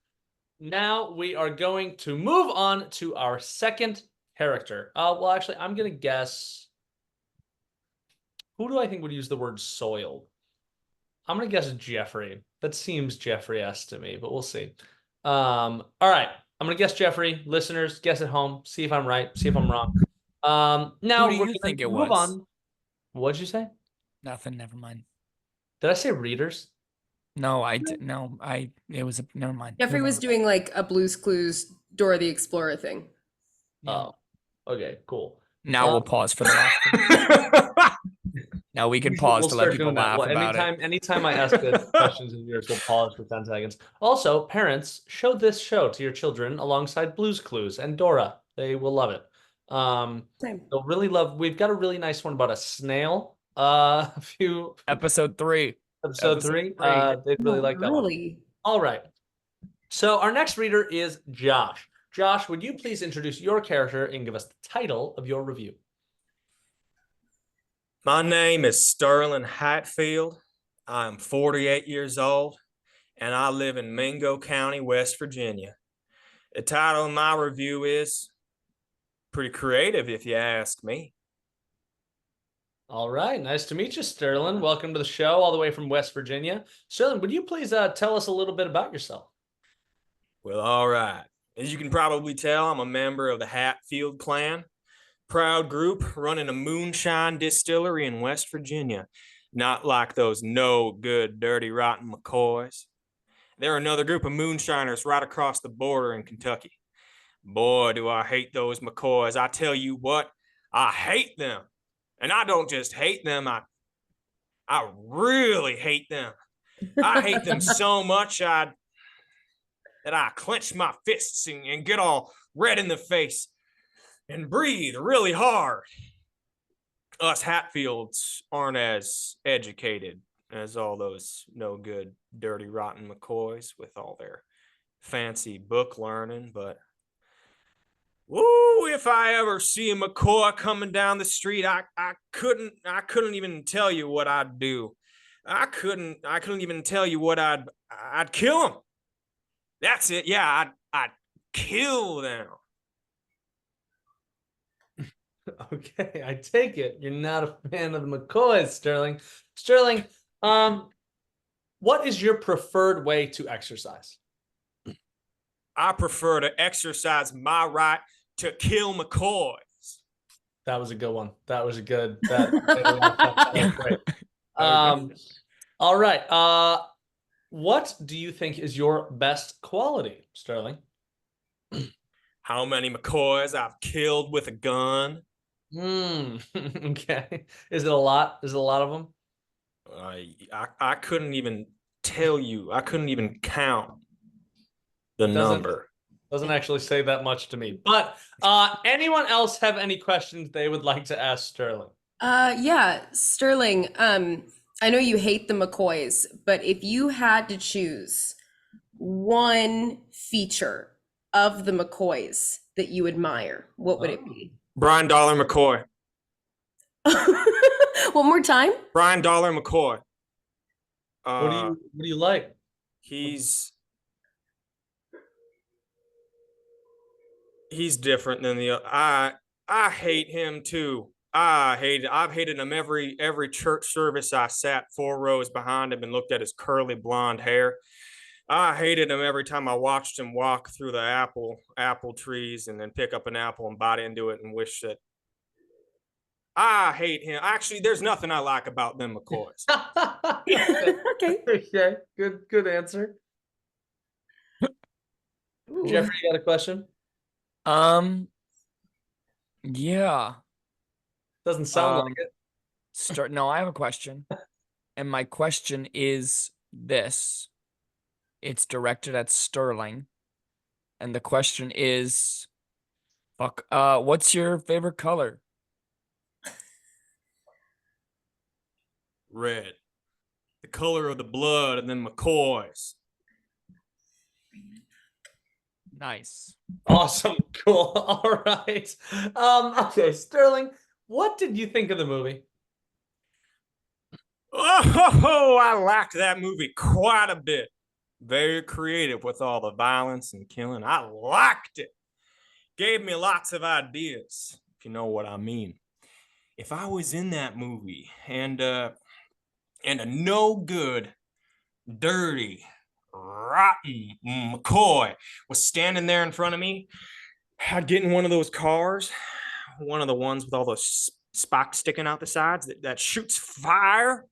Now we are going to move on to our second character. Well, actually, I'm going to guess. Who do I think would use the word soiled? I'm going to guess Jeffrey. That seems Jeffrey-esque to me, but we'll see. All right. I'm going to guess Jeffrey. Listeners, guess at home. See if I'm right. See if I'm wrong. Now Who do we're you gonna think it move was? on. What'd you say? Nothing, never mind. Did I say readers? No, it was never mind. Jeffrey was doing like a Blue's Clues Dora the Explorer thing. Oh, okay, cool. Now we'll pause for the laughter. Now we can pause We'll to let start people doing that. laugh Well, about it. Anytime I ask the questions of yours, we'll pause for 10 seconds. Also, parents, show this show to your children alongside Blue's Clues and Dora. They will love it. Same. They'll really love. We've got a really nice one about a snail. Episode 3. Episode 3. They'd really like that one. Really? All right. So our next reader is Josh. Josh, would you please introduce your character and give us the title of your review? My name is Sterling Hatfield. I'm 48 years old, and I live in Mingo County, West Virginia. The title of my review is pretty creative, if you ask me. All right. Nice to meet you, Sterling. Welcome to the show all the way from West Virginia. Sterling, would you please tell us a little bit about yourself? Well, all right. As you can probably tell, I'm a member of the Hatfield clan, proud group running a moonshine distillery in West Virginia. Not like those no good, dirty, rotten McCoys. They're another group of moonshiners right across the border in Kentucky. Boy, do I hate those McCoys. I tell you what, I hate them. And I don't just hate them, I really hate them. I hate them so much that I clench my fists and get all red in the face and breathe really hard. Us Hatfields aren't as educated as all those no good, dirty, rotten McCoys with all their fancy book learning, but woo, if I ever see a McCoy coming down the street, I couldn't even tell you what I'd do. I couldn't even tell you what I'd kill him. That's it. Yeah, I'd kill them. Okay, I take it you're not a fan of the McCoys, Sterling. Sterling, what is your preferred way to exercise? I prefer to exercise my right to kill McCoys. That was a good one. That was a good. That was great. All right. What do you think is your best quality, Sterling? How many McCoys I've killed with a gun? Okay. Is it a lot? Is it a lot of them? I couldn't even tell you. I couldn't even count the number. Doesn't actually say that much to me. But anyone else have any questions they would like to ask Sterling? Yeah, Sterling, I know you hate the McCoys, but if you had to choose one feature of the McCoys that you admire, what would it be? Brian Dollar McCoy. One more time? Brian Dollar McCoy. What do you like? He's different than the I hate him too. I've hated him every church service I sat 4 rows behind him and looked at his curly blonde hair. I hated him every time I watched him walk through the apple trees and then pick up an apple and bite into it and wish that I hate him. Actually, there's nothing I like about them McCoys. Okay. Okay. Good answer. Ooh. Jeffrey, you got a question? Yeah. Doesn't sound like it. No, I have a question. And my question is this. It's directed at Sterling. And the question is, what's your favorite color? Red. The color of the blood of them McCoys. Nice. Awesome. Cool. All right. Okay, Sterling, what did you think of the movie? Oh, I liked that movie quite a bit. Very creative with all the violence and killing. I liked it. Gave me lots of ideas, if you know what I mean. If I was in that movie and a no good, dirty, rotten McCoy was standing there in front of me, I'd get in one of those cars, one of the ones with all those spikes sticking out the sides that shoots fire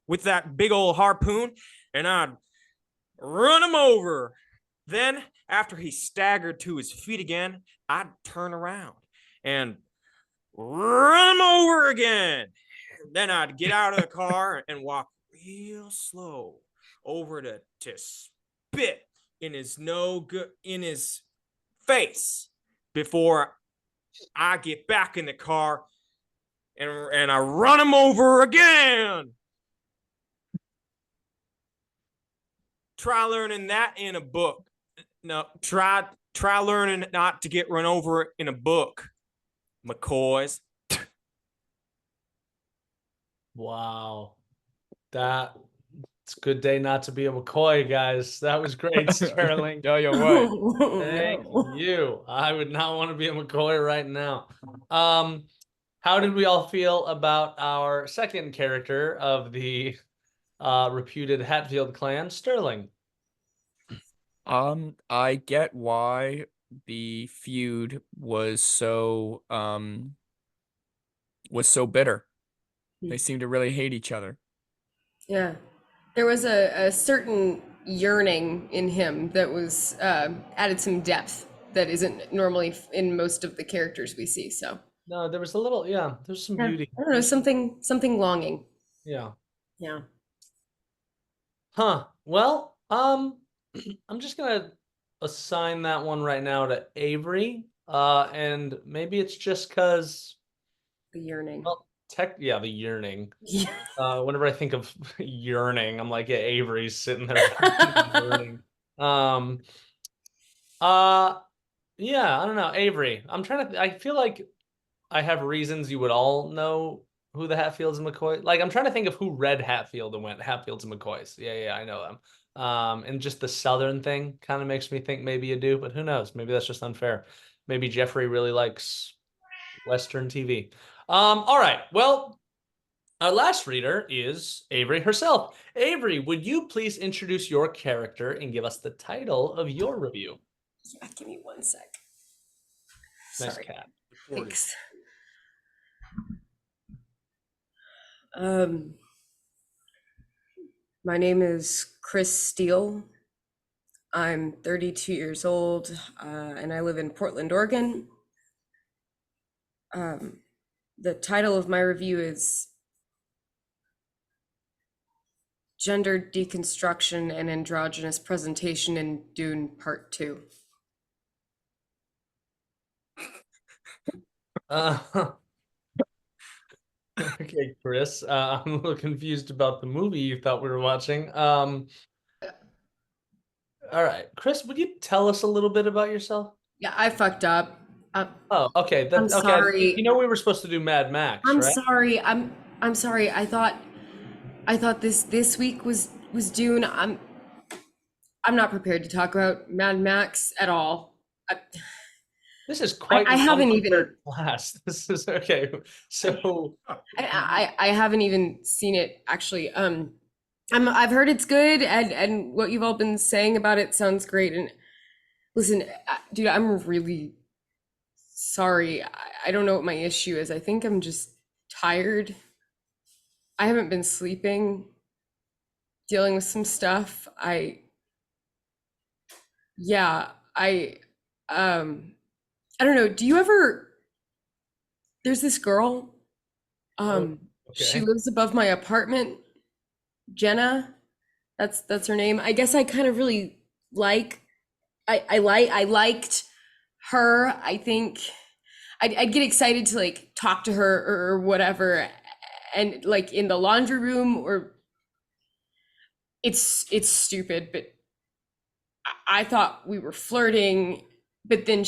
with that big old harpoon, and I'd run him over. Then, after he staggered to his feet again, I'd turn around and run him over again. Then I'd get out of the car and walk real slow over to spit in his face before I get back in the car and I run him over again. Try learning that in a book. No, try learning not to get run over in a book, McCoys. Wow. It's a good day not to be a McCoy, guys. That was great, Sterling. No, you're right. Thank you. I would not want to be a McCoy right now. How did we all feel about our second character of the reputed Hatfield clan, Sterling? I get why the feud was so bitter. They seem to really hate each other. Yeah. There was a certain yearning in him that was added some depth that isn't normally in most of the characters we see. So No, there was a little, yeah, there's some yeah, beauty. I don't know, something longing. Yeah. Yeah. Huh. Well, I'm just gonna assign that one right now to Avery. And maybe it's just because, The yearning. well, yeah, the yearning. Yeah. Whenever I think of yearning, I'm like, yeah, Avery's sitting there yearning. Um, yeah, I don't know, Avery. I'm trying to. I feel like I have reasons you would all know who the Hatfields and McCoy. Like, I'm trying to think of who read Hatfield and went Hatfields and McCoys. Yeah, I know them. And just the Southern thing kind of makes me think maybe you do, but who knows? Maybe that's just unfair. Maybe Jeffrey really likes Western TV. All right. Well, our last reader is Avery herself. Avery, would you please introduce your character and give us the title of your review? Yeah, give me 1 sec. Nice Sorry. cat. Thanks. My name is Chris Steele. I'm 32 years old, and I live in Portland, Oregon. The title of my review is Gender Deconstruction and Androgynous Presentation in Dune Part 2. Okay, Chris. I'm a little confused about the movie you thought we were watching. All right, Chris, would you tell us a little bit about yourself? Yeah, I fucked up. Oh, okay. I'm Okay. sorry. You know we were supposed to do Mad Max, I'm right? sorry. I'm sorry. I thought this week was Dune. I'm not prepared to talk about Mad Max at all. This is quite I an haven't even unprepared class. This is okay. So I haven't even seen it actually. I've heard it's good, and what you've all been saying about it sounds great. And listen, dude, I'm really sorry. I don't know what my issue is. I think I'm just tired. I haven't been sleeping, dealing with some stuff. Yeah, I don't know. Do you ever, there's this girl, she okay. lives above my apartment, Jenna. That's her name. I guess I kind of really I liked her. I think I'd get excited to like talk to her or whatever, and like in the laundry room, or it's stupid, but I thought we were flirting, but then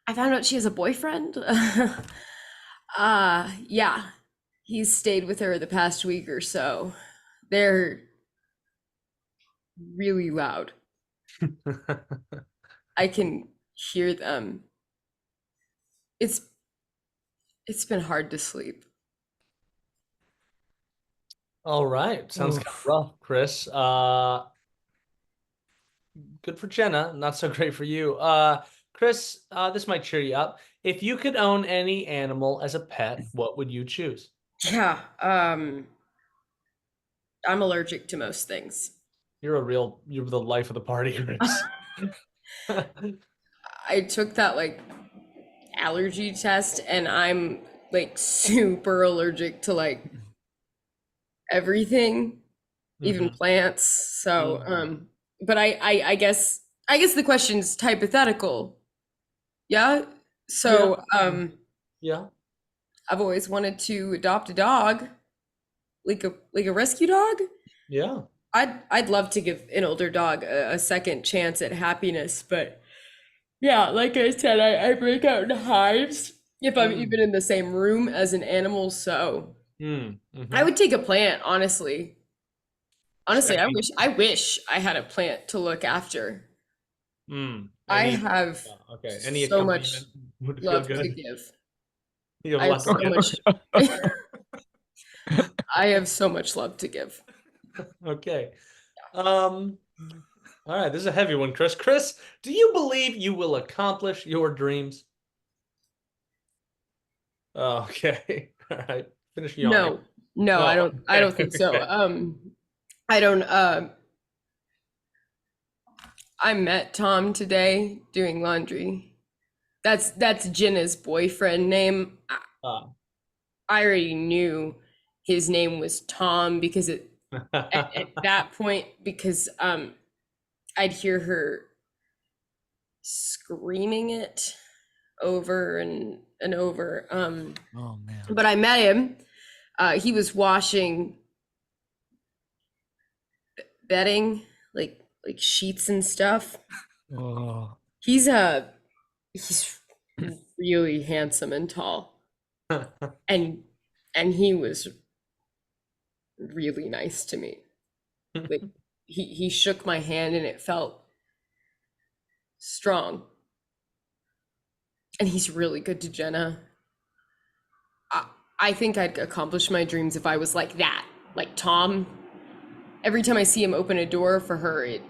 I found out she has a boyfriend. Yeah, he's stayed with her the past week or so. They're really loud. I can hear them. It's been hard to sleep. All right. Sounds kind of rough, Chris. Good for Jenna, not so great for you. Chris, this might cheer you up. If you could own any animal as a pet, what would you choose? Yeah, I'm allergic to most things. You're the life of the party, Chris. I took that like allergy test, and I'm like super allergic to like everything, even plants. So, but I guess the question's hypothetical. Yeah. So, Yeah. I've always wanted to adopt a dog, like a rescue dog. Yeah. I'd love to give an older dog a second chance at happiness, but yeah, like I said, I break out in hives if I'm even in the same room as an animal. So I would take a plant, honestly. Honestly, I wish I had a plant to look after. I have okay. Any so much accompaniment would feel love to good. give. You have I have lots of so much. I have so much love to give. Okay. All right, this is a heavy one, Chris. Chris, do you believe you will accomplish your dreams? Okay. All right. Finish yawning. No, No. I don't think so. Okay. I don't I met Tom today doing laundry. That's Jenna's boyfriend name. Uh, I already knew his name was Tom because at that point because I'd hear her screaming it over and over. Oh man. But I met him. He was washing bedding, like sheets and stuff. Oh. He's really handsome and tall, and he was really nice to me. Like he shook my hand and it felt strong. And he's really good to Jenna. I think I'd accomplish my dreams if I was like that, like Tom. Every time I see him open a door for her, it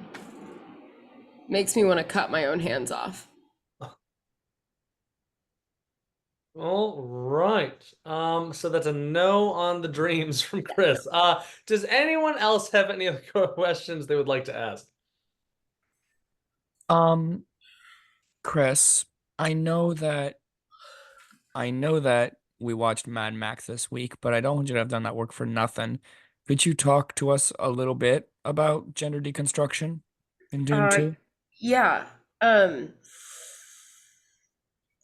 makes me want to cut my own hands off. All right. So that's a no on the dreams from Chris. Does anyone else have any other questions they would like to ask? Chris, I know that we watched Mad Max this week, but I don't want you to have done that work for nothing. Could you talk to us a little bit about gender deconstruction in Dune 2? Yeah.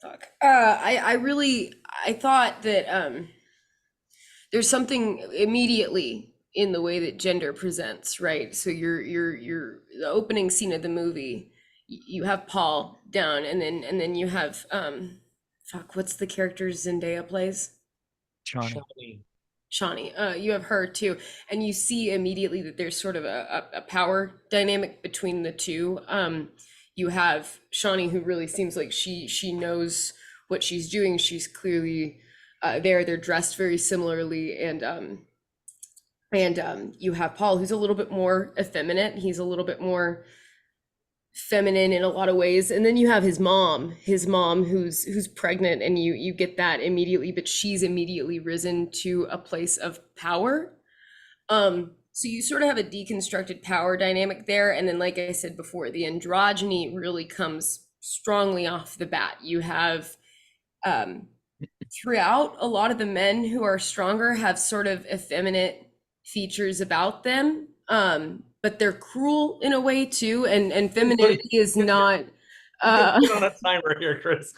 Fuck. I thought that there's something immediately in the way that gender presents, right? So you're the opening scene of the movie, you have Paul down, and then you have fuck, what's the character Zendaya plays? Johnny. Shawnee. You have her too, and you see immediately that there's sort of a power dynamic between the two. You have Shawnee, who really seems like she knows what she's doing. She's clearly there. They're dressed very similarly, and you have Paul, who's a little bit more effeminate. He's a little bit more feminine in a lot of ways, and then you have his mom who's pregnant, and you get that immediately, but she's immediately risen to a place of power. So you sort of have a deconstructed power dynamic there, and then like I said before, the androgyny really comes strongly off the bat. You have throughout, a lot of the men who are stronger have sort of effeminate features about them, but they're cruel in a way too, and femininity is not Put on a timer here, Chris.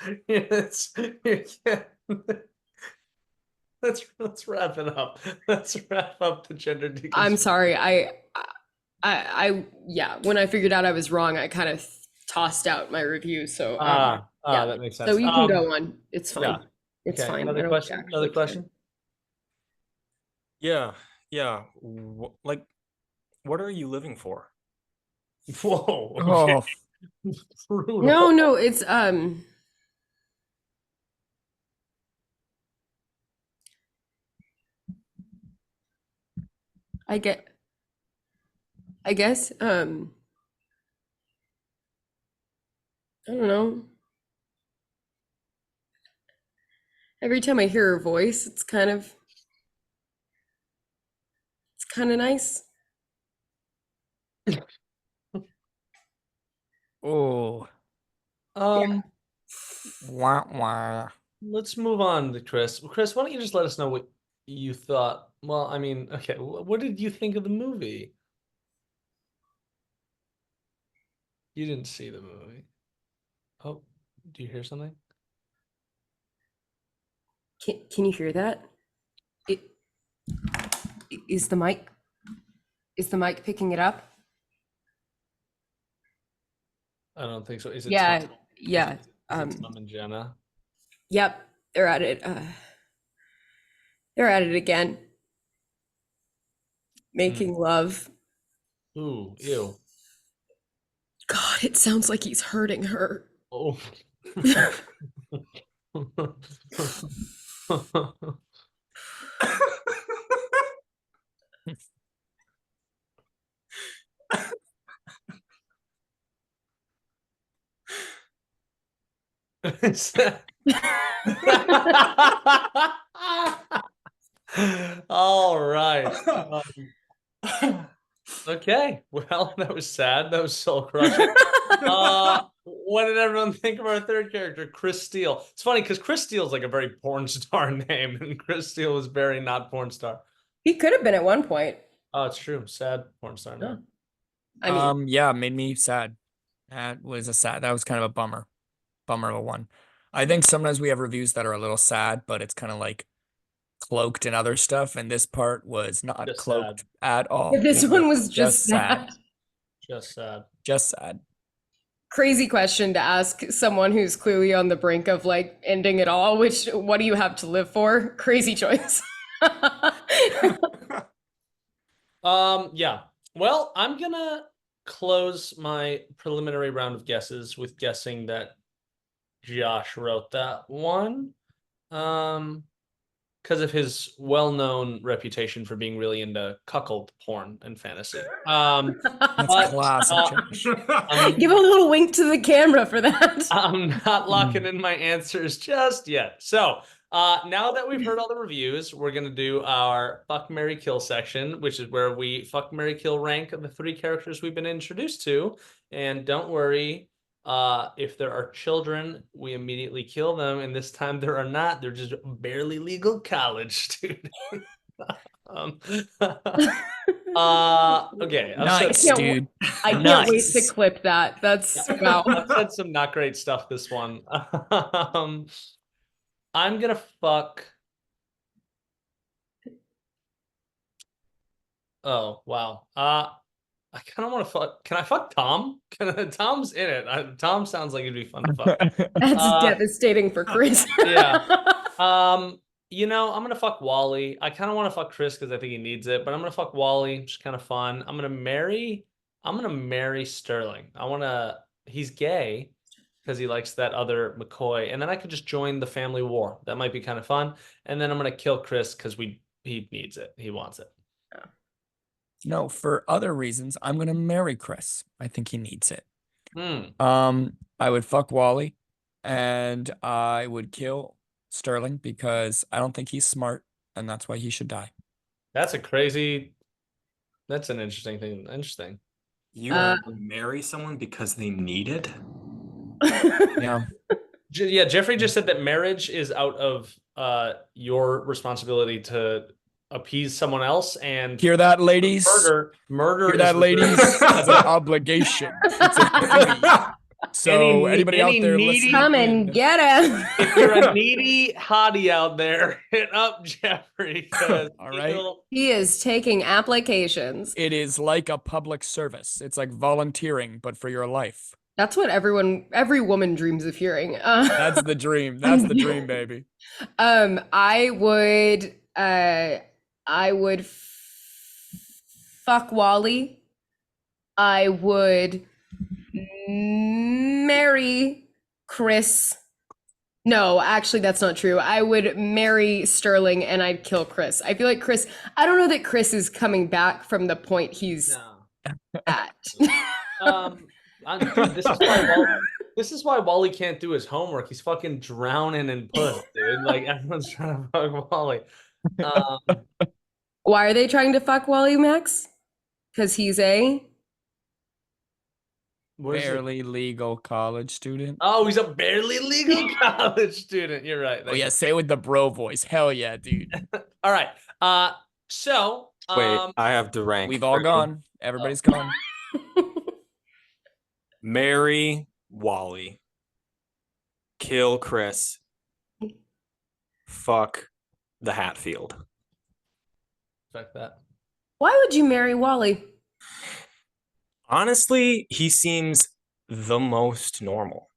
Let's wrap it up. Let's wrap up the gender deconstruction. I'm sorry, yeah, when I figured out I was wrong, I kind of tossed out my review, so yeah. That makes sense. So you can go on, it's fine. yeah. It's Okay, fine. another question? Another question? Yeah. Like, what are you living for? Whoa. Oh, Okay. Brutal. No, it's I guess I don't know. Every time I hear her voice, it's kind of nice. oh, Um, wah, wah. let's move on to Chris. Chris, why don't you just let us know what you thought? Well, I mean, okay, what did you think of the movie? You didn't see the movie. Oh, do you hear something? Can you hear that? It is the mic picking it up? I don't think so. Is it Yeah, Tom? yeah. Is it Tom and Jenna? Yep, they're at it. They're at it again. Making love. Ooh, ew. God, it sounds like he's hurting her. Oh. All right. Okay. Well, that was sad. That was soul crushing. What did everyone think of our third character, Chris Steele? It's funny because Chris Steele is like a very porn star name, and Chris Steele was very not porn star. He could have been at one point. Oh, it's true. Sad porn star name. I mean, yeah, made me sad. That was kind of a bummer of a one. I think sometimes we have reviews that are a little sad, but it's kind of like cloaked in other stuff, and this part was not Just cloaked sad. at all. this It one was just sad. sad. Just sad. Just sad. Crazy question to ask someone who's clearly on the brink of like ending it all, what do you have to live for? Crazy choice. Yeah. Well, I'm gonna close my preliminary round of guesses with guessing that Josh wrote that one. Because of his well-known reputation for being really into cuckold porn and fantasy. That's classic, Josh. Give a little wink to the camera for that. I'm not locking in my answers just yet. So now that we've heard all the reviews, we're going to do our Fuck, Marry, Kill section, which is where we Fuck, Marry, Kill rank the 3 characters we've been introduced to. And don't worry, if there are children, we immediately kill them. And this time there are not. They're just barely legal college students. Okay. Nice, dude. I can't wait to clip that. That's wow. I've said some not great stuff this one. I'm gonna fuck. Oh wow. I kind of want to fuck. Can I fuck Tom? Tom's in it. Tom sounds like it'd be fun to fuck. That's devastating for Chris. Yeah. You know, I'm gonna fuck Wally. I kind of want to fuck Chris because I think he needs it, but I'm gonna fuck Wally. Just kind of fun. I'm gonna marry Sterling. He's gay because he likes that other McCoy, and then I could just join the family war. That might be kind of fun. And then I'm gonna kill Chris because he needs it. He wants it. No, for other reasons, I'm gonna marry Chris. I think he needs it. Hmm. I would fuck Wally, and I would kill Sterling because I don't think he's smart, and that's why he should die. That's an interesting thing. Interesting. You want to marry someone because they need it? Yeah. Yeah, Jeffrey just said that marriage is out of your responsibility to appease someone else, and Hear that, ladies? Murder Hear that, ladies? That's an obligation. It's a duty. So anybody out there listening, come and get him. If you're a needy hottie out there, hit up Jeffrey. All right. He is taking applications. It is like a public service. It's like volunteering, but for your life. That's what every woman dreams of hearing. That's the dream. That's the dream, baby. I would fuck Wally. I would marry Chris. No, actually, that's not true. I would marry Sterling and I'd kill Chris. I feel like I don't know that Chris is coming back from the point he's at. Dude, this is why Wally can't do his homework. He's fucking drowning in puss, dude. Like, everyone's trying to fuck Wally. Why are they trying to fuck Wally, Max? Because he's barely legal college student. Oh, he's a barely legal college student. You're right. Oh yeah, say it with the bro voice. Hell yeah, dude. All right. So wait, I have to rank. We've all gone. Everybody's gone. Marry Wally. Kill Chris. Fuck the Hatfield. Fuck that. Why would you marry Wally? Honestly, he seems the most normal.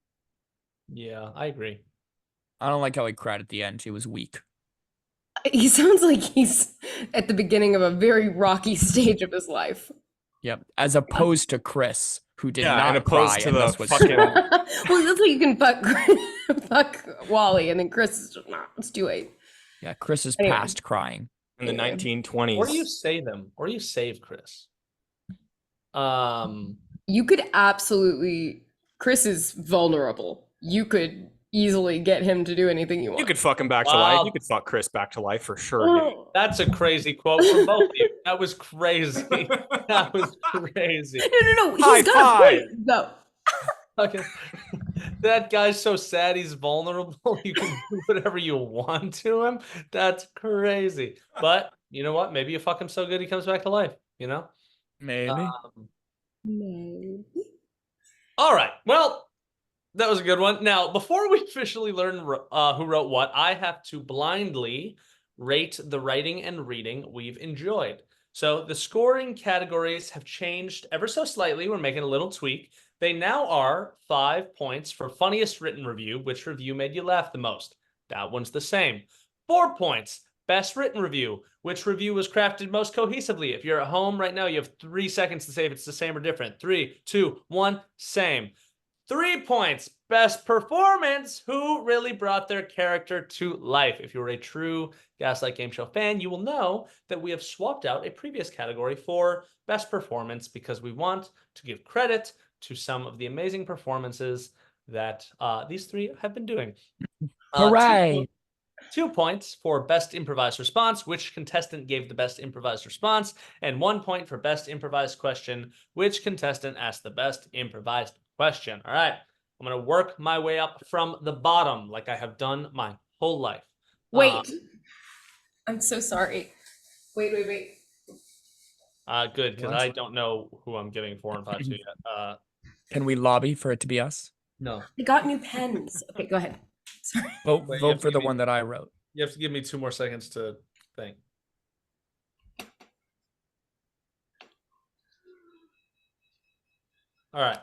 Yeah, I agree. I don't like how he cried at the end. He was weak. He sounds like he's at the beginning of a very rocky stage of his life. Yep. As opposed to Chris, who did Yeah, not and opposed cry. to And the this was fucking- Well, that's why you can fuck Wally, and then Chris is just, nah, it's too late. Yeah, Chris is Anyway. past crying. In the 1920s. Or you save him, or you save Chris. You could absolutely. Chris is vulnerable. You could easily get him to do anything you want. You could fuck him back to life. You could fuck Chris back to life for sure, dude. That's a crazy quote from both of you. That was crazy. That was crazy. No. High He's got a five. point. Go. Okay. That guy's so sad he's vulnerable. You can do whatever you want to him. That's crazy. But you know what? Maybe you fuck him so good he comes back to life, you know? Maybe. Maybe. All right. Well, that was a good one. Now, before we officially learn who wrote what, I have to blindly rate the writing and reading we've enjoyed. So the scoring categories have changed ever so slightly. We're making a little tweak. They now are 5 points for funniest written review. Which review made you laugh the most? That one's the same. 4 points, best written review. Which review was crafted most cohesively? If you're at home right now, you have 3 seconds to say if it's the same or different. 3, 2, 1, same. 3 points, best performance. Who really brought their character to life? If you're a true Gaslight Game Show fan, you will know that we have swapped out a previous category for best performance because we want to give credit to some of the amazing performances that these three have been doing. Hooray! 2 points for best improvised response, which contestant gave the best improvised response, and 1 point for best improvised question, which contestant asked the best improvised question. All right, I'm going to work my way up from the bottom like I have done my whole life. Wait. I'm so sorry. Wait. Good, because What? I don't know who I'm giving 4 and 5 to yet. Can we lobby for it to be us? No. I got new pens. Okay, go ahead. Sorry. Vote, Wait, you vote have for to the give me- one that I wrote. You have to give me 2 more seconds to think. All right.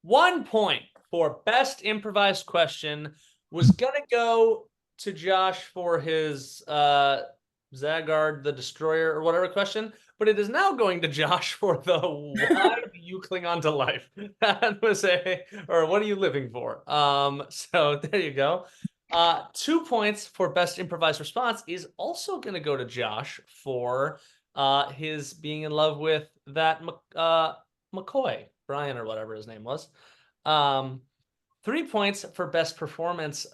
1 point for best improvised question was gonna go to Josh for his Zagard the Destroyer or whatever question, but it is now going to Josh for the why do you cling on to life? That was or what are you living for? So there you go. 2 points for best improvised response is also going to go to Josh for his being in love with that McCoy, Brian or whatever his name was. 3 points for best performance,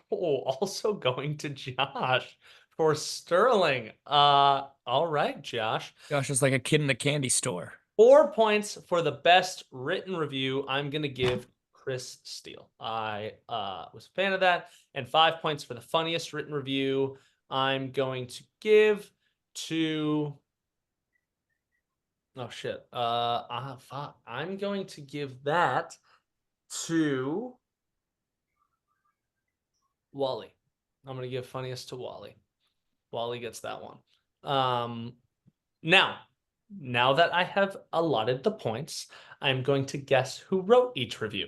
also going to Josh for Sterling. All right, Josh. Josh is like a kid in a candy store. 4 points for the best written review. I'm going to give Chris Steele. I was a fan of that. And 5 points for the funniest written review. I'm going to give to... Oh, shit. Fuck. I'm going to give that to Wally. I'm going to give funniest to Wally. Wally gets that one. Now that I have allotted the points, I'm going to guess who wrote each review.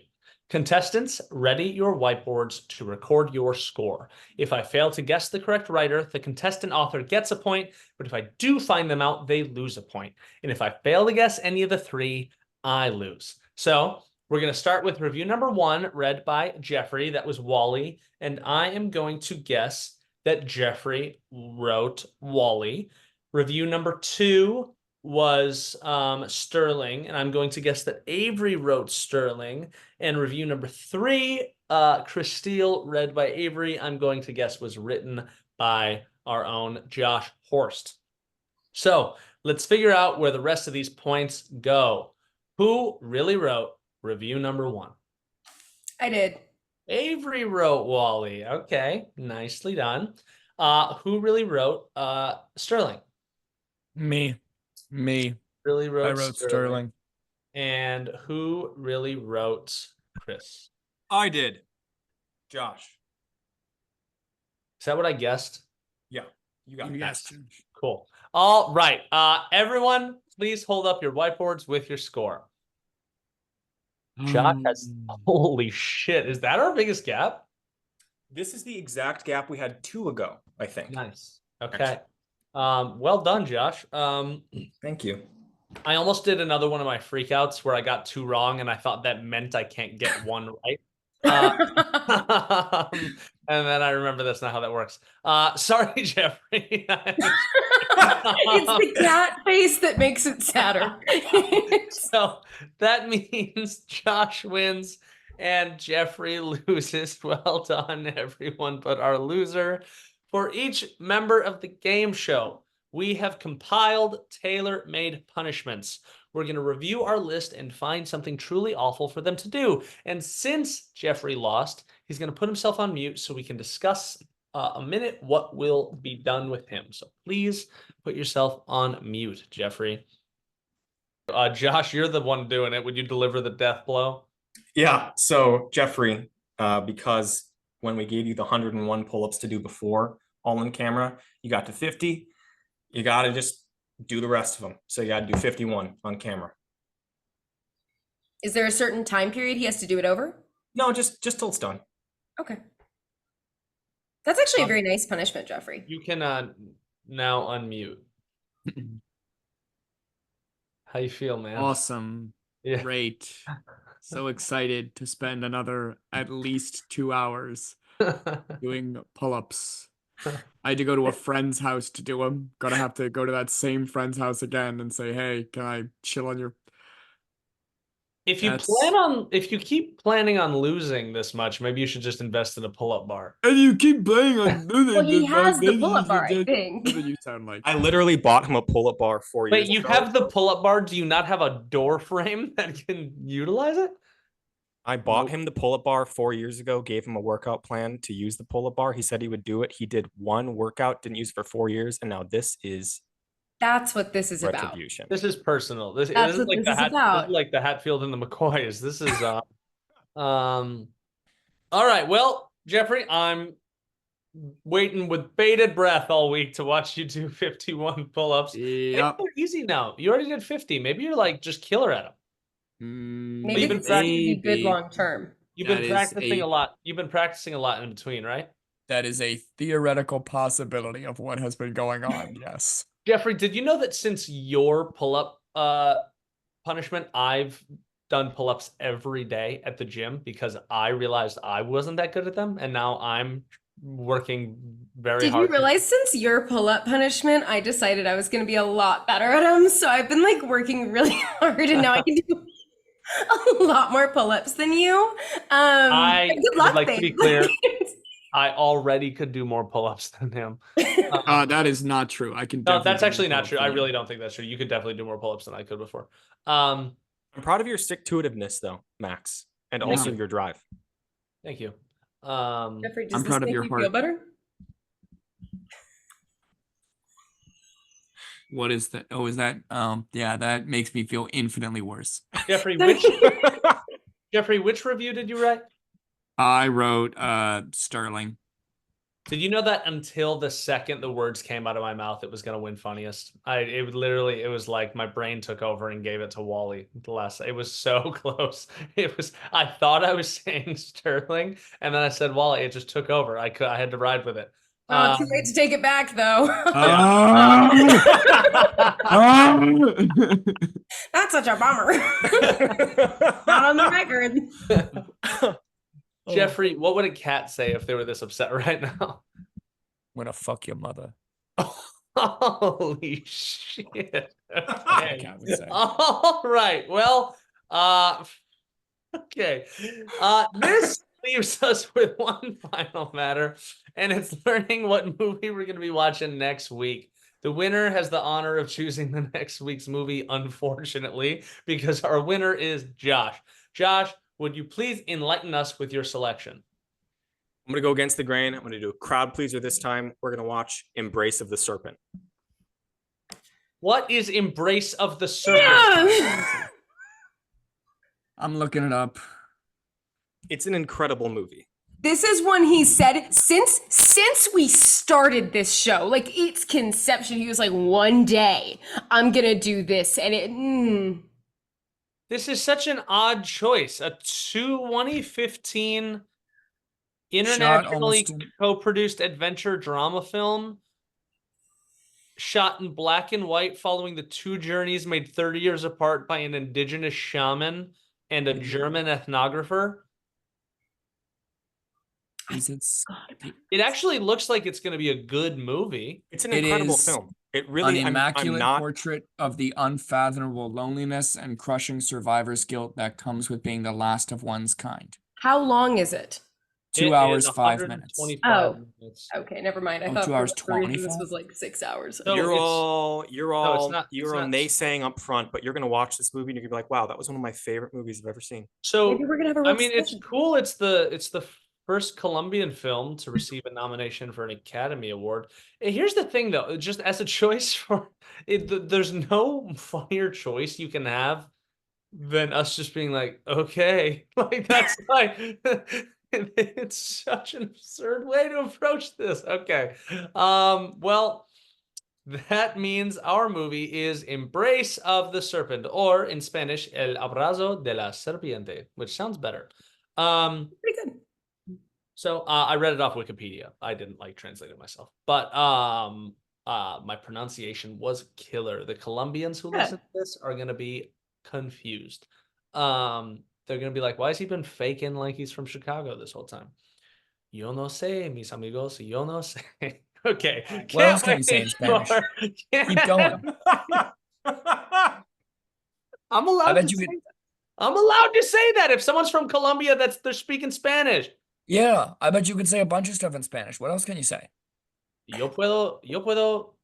Contestants, ready your whiteboards to record your score. If I fail to guess the correct writer, the contestant author gets a point, but if I do find them out, they lose a point. And if I fail to guess any of the 3, I lose. So we're going to start with review number 1, read by Jeffrey. That was Wally. And I am going to guess that Jeffrey wrote Wally. Review number 2 was Sterling, and I'm going to guess that Avery wrote Sterling. And review number 3, Chris Steele, read by Avery, I'm going to guess was written by our own Josh Horst. So let's figure out where the rest of these points go. Who really wrote review number 1? I did. Avery wrote Wally. Okay, nicely done. Who really wrote Sterling? Me. Really wrote I wrote Sterling. And who really wrote Chris? I did. Josh. Is that what I guessed? Yeah, you got it. Yes. Cool. All right. Everyone, please hold up your whiteboards with your score. Josh has... Holy shit. Is that our biggest gap? This is the exact gap we had 2 ago, I think. Nice. Okay. Well done, Josh. Thank you. I almost did another one of my freakouts where I got 2 wrong, and I thought that meant I can't get 1 right. And then I remember that's not how that works. Sorry, Jeffrey. It's the cat face that makes it sadder. So that means Josh wins, And Jeffrey loses. Well done, everyone but our loser. For each member of the game show, we have compiled tailor-made punishments. We're going to review our list and find something truly awful for them to do. And since Jeffrey lost, he's going to put himself on mute so we can discuss a minute what will be done with him. So please put yourself on mute, Jeffrey. Josh, you're the one doing it. Would you deliver the death blow? Yeah. So Jeffrey, because when we gave you the 101 pull-ups to do before, all in camera, you got to 50. You got to just do the rest of them. So you got to do 51 on camera. Is there a certain time period he has to do it over? No, just till it's done. Okay. That's actually a very nice punishment, Jeffrey. You can now unmute. How you feel, man? Awesome. Yeah. Great. So excited to spend another at least 2 hours doing pull-ups. I had to go to a friend's house to do them. Gonna have to go to that same friend's house again and say, hey, can I chill on your... If you keep planning on losing this much, maybe you should just invest in a pull-up bar. And you keep playing on losing. Well, he has the pull-up bar, I think. That's what you sound like. I literally bought him a pull-up bar 4 years Wait, you ago. have the pull-up bar? Do you not have a door frame that can utilize it? I bought him the pull-up bar 4 years ago, gave him a workout plan to use the pull-up bar. He said he would do it. He did one workout, didn't use it for 4 years, and now this is That's what this is about. retribution. This is personal. This That's is what like this the is Hat, about. this is like the Hatfield and the McCoys. This is all right. Well, Jeffrey, I'm waiting with bated breath all week to watch you do 51 pull-ups. Yep. They're easy now. You already did 50. Maybe you're like just killer at them. Maybe You've been this is gonna be good maybe. long term. You've That been is practicing a- a lot. You've been practicing a lot in between, right? That is a theoretical possibility of what has been going on, yes. Jeffrey, did you know that since your pull-up punishment, I've done pull-ups every day at the gym because I realized I wasn't that good at them, and now I'm working very Did hard. you realize since your pull-up punishment, I decided I was going to be a lot better at them? So I've been like working really hard, and now I can do a lot more pull-ups than you. I good would luck, like to babe. be clear. I already could do more pull-ups than him. That is not true. I can No, definitely that's do actually not pull-ups true. than I you. really don't think that's true. You could definitely do more pull-ups than I could before. I'm proud of your stick-to-itiveness, though, Max, and also you. your drive. Thank you. Jeffrey, does I'm this proud of make your you heart. feel better? What is that? Oh, is that? Yeah, that makes me feel infinitely worse. Jeffrey, which review did you write? I wrote Sterling. Did you know that until the second the words came out of my mouth, it was gonna win funniest? It was like my brain took over and gave it to Wally. It was so close. I thought I was saying Sterling, and then I said Wally. It just took over. I had to ride with it. Oh, too late to take it back, though. That's such a bummer. Not on the record. Jeffrey, what would a cat say if they were this upset right now? I'm gonna fuck your mother. Holy shit. Okay. Cat would say. All right. Well, okay. This leaves us with one final matter, and it's learning what movie we're going to be watching next week. The winner has the honor of choosing the next week's movie, unfortunately, because our winner is Josh. Josh, would you please enlighten us with your selection? I'm going to go against the grain. I'm going to do a crowd pleaser this time. We're going to watch Embrace of the Serpent. What is Embrace of the Serpent? Yeah. I'm looking it up. It's an incredible movie. This is one he said since we started this show, like its conception, he was like, one day I'm gonna do this, and it. This is such an odd choice. A 2015 internationally co-produced adventure drama film shot in black and white following the two journeys made 30 years apart by an indigenous shaman and a German ethnographer. It actually looks like it's going to be a good movie. It's an incredible film. It really an immaculate portrait of the unfathomable loneliness and crushing survivor's guilt that comes with being the last of one's kind. How long is it? 2 It hours, is 5 minutes. 125 Oh. minutes. Okay, never mind. I Oh, thought 2 for hours, whatever reason this 25? was like 6 hours. So you're it's- all no, it's not- naysaying up front, but you're gonna watch this movie and you're gonna be like, wow, that was one of my favorite movies I've ever seen. So Maybe we're gonna have a I mean, it's discussion. cool. It's the first Colombian film to receive a nomination for an Academy Award. And here's the thing, though, just as a choice for it, there's no funnier choice you can have than us just being like, okay, like that's like it's such an absurd way to approach this. Okay, well. That means our movie is Embrace of the Serpent, or in Spanish, El Abrazo de la Serpiente, which sounds better. Pretty good. So I read it off Wikipedia. I didn't like translate it myself, but my pronunciation was killer. The Colombians who listen to this are gonna be confused. They're gonna be like, "Why has he been faking like he's from Chicago this whole time?" Yo no sé, mis amigos. Yo no sé. Okay. What else can you wait say in Spanish? for- Keep going. I'm allowed bet to you say could- that. I'm allowed to say that if someone's from Colombia, they're speaking Spanish. Yeah, I bet you could say a bunch of stuff in Spanish. What else can you say? Yo puedo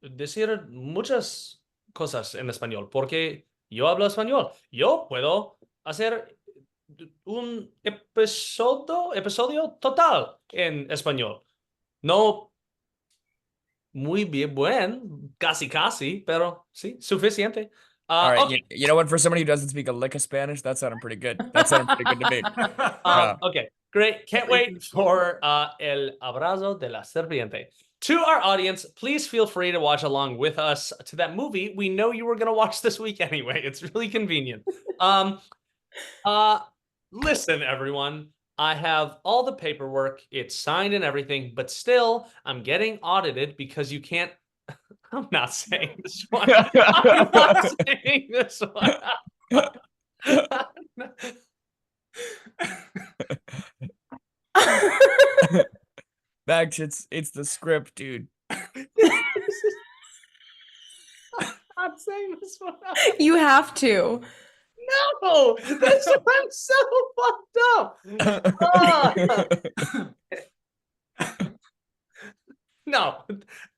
decir muchas cosas en español porque yo hablo español. Yo puedo hacer un episodio total en español. No muy bien, casi, pero sí, suficiente. All right, Okay. you know what? For somebody who doesn't speak a lick of Spanish, that sounded pretty good. That sounded pretty good to me. Yeah. Okay, great. Can't wait for El Abrazo de la Serpiente. To our audience, please feel free to watch along with us to that movie we know you were going to watch this week anyway. It's really convenient. Listen, everyone. I have all the paperwork. It's signed and everything, but still, I'm getting audited because you can't. I'm not saying this one. I'm not saying this one. Max, it's the script, dude. I'm not saying this one. You have to. No, that's I'm so fucked up. Ah. No.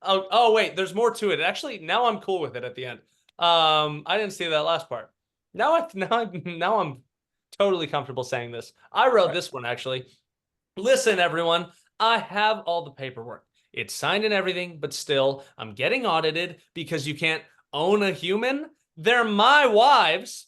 Oh, wait, there's more to it. Actually, now I'm cool with it at the end. I didn't see that last part. Now I'm totally comfortable saying this. I wrote this one actually. Listen, everyone, I have all the paperwork. It's signed and everything, but still, I'm getting audited because you can't own a human. They're my wives.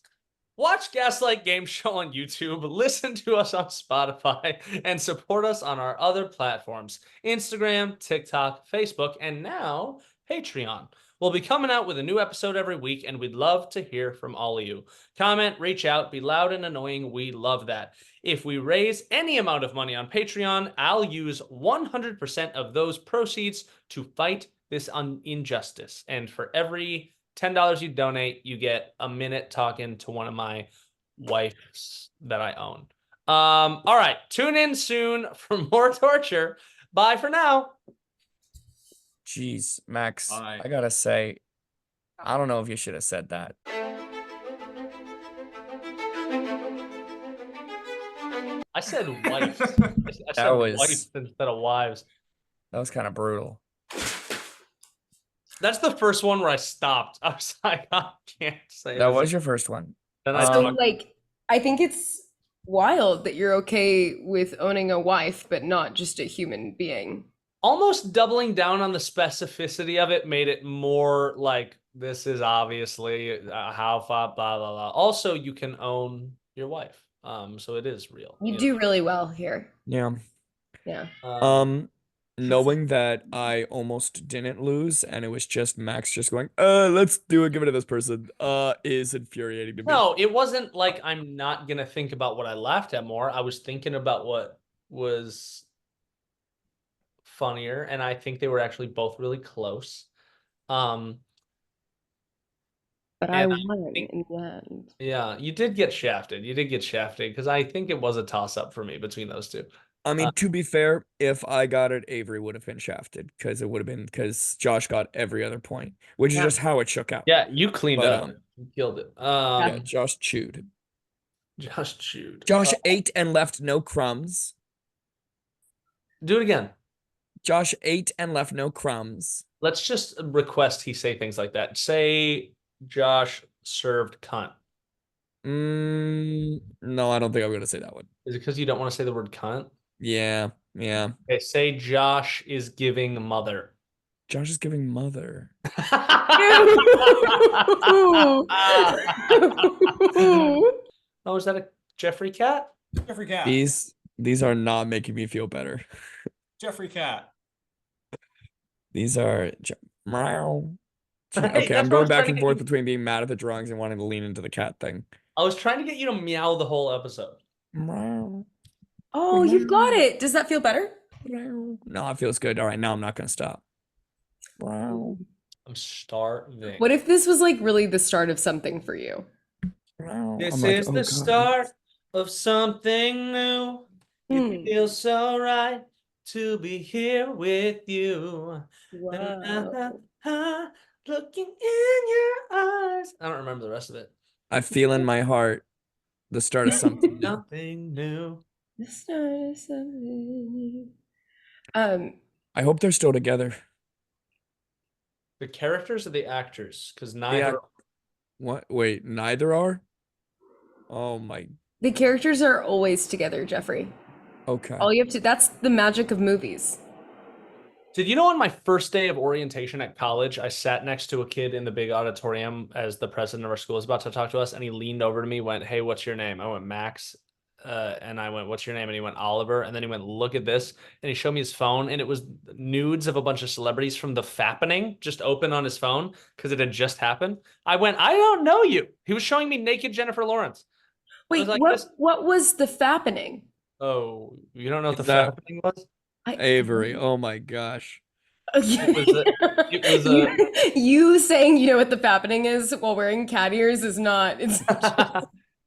Watch Gaslight Gameshow on YouTube, listen to us on Spotify, and support us on our other platforms, Instagram, TikTok, Facebook, and now Patreon. We'll be coming out with a new episode every week, and we'd love to hear from all of you. Comment, reach out, be loud and annoying. We love that. If we raise any amount of money on Patreon, I'll use 100% of those proceeds to fight this injustice. And for every $10 you donate, you get a minute talking to one of my wives that I own. All right, tune in soon for more torture. Bye for now. Jeez, Max, Bye. I gotta say, I don't know if you should have said that. I said wife. I said was- wife instead of wives. That was kind of brutal. That's the first one where I stopped. I was like, I can't say That this. was your first one. Then I So, talked- like, I think it's wild that you're okay with owning a wife, but not just a human being. almost doubling down on the specificity of it made it more like this is obviously how far blah blah blah. Also, you can own your wife, so it is real. You do really well here. Yeah. Yeah. Knowing that I almost didn't lose and it was just Max just going, let's do it, give it to this person, is infuriating to me. No, it wasn't like I'm not gonna think about what I laughed at more. I was thinking about what was funnier, and I think they were actually both really close. But I And I won think- in the end. Yeah, you did get shafted. You did get shafted because I think it was a toss up for me between those two. I mean, to be fair, if I got it, Avery would have been shafted because Josh got every other point, which is Yeah. just how it shook out. Yeah, you cleaned But, it up. You killed it. Yeah, Josh chewed. Josh chewed. Josh ate and left no crumbs. Do it again. Josh ate and left no crumbs. Let's just request he say things like that. Say Josh served cunt. No, I don't think I'm gonna say that one. Is it because you don't want to say the word cunt? Yeah. Okay, say Josh is giving mother. Josh is giving mother. Oh, is that a Jeffrey cat? Jeffrey Cat. These are not making me feel better. Jeffrey Cat. These are meow. Hey, Okay, that's I'm what I going was back trying to and get forth you- between being mad at the drawings and wanting to lean into the cat thing. I was trying to get you to meow the whole episode. Meow. Oh, you've got it. Does that feel better? No, it feels good. All right, now I'm not gonna stop. Meow. I'm starving. What if this was like really the start of something for you? Meow. This I'm like, is oh, the God. start of something new. It feels so right to be here with you. Wow. Looking in your eyes. I don't remember the rest of it. I feel in my heart the start of something. Nothing new. The start of something. I hope they're still together. The characters or the actors? Because Yeah. neither. What? Wait, neither are? Oh my. The characters are always together, Jeffrey. Okay. All you have to, that's the magic of movies. Did you know on my first day of orientation at college, I sat next to a kid in the big auditorium as the president of our school was about to talk to us, and he leaned over to me, went, "Hey, what's your name?" I went, "Max." And I went, "What's your name?" And he went, "Oliver." And then he went, "Look at this." And he showed me his phone, and it was nudes of a bunch of celebrities from The Fappening just open on his phone because it had just happened. I went, "I don't know you." He was showing me naked Jennifer Lawrence. I Wait, was like, what was the fappening? Oh, you don't know what The Is that- Fappening was? Avery. Oh my gosh. It was a You saying you know what the fappening is while wearing cat ears is not. It's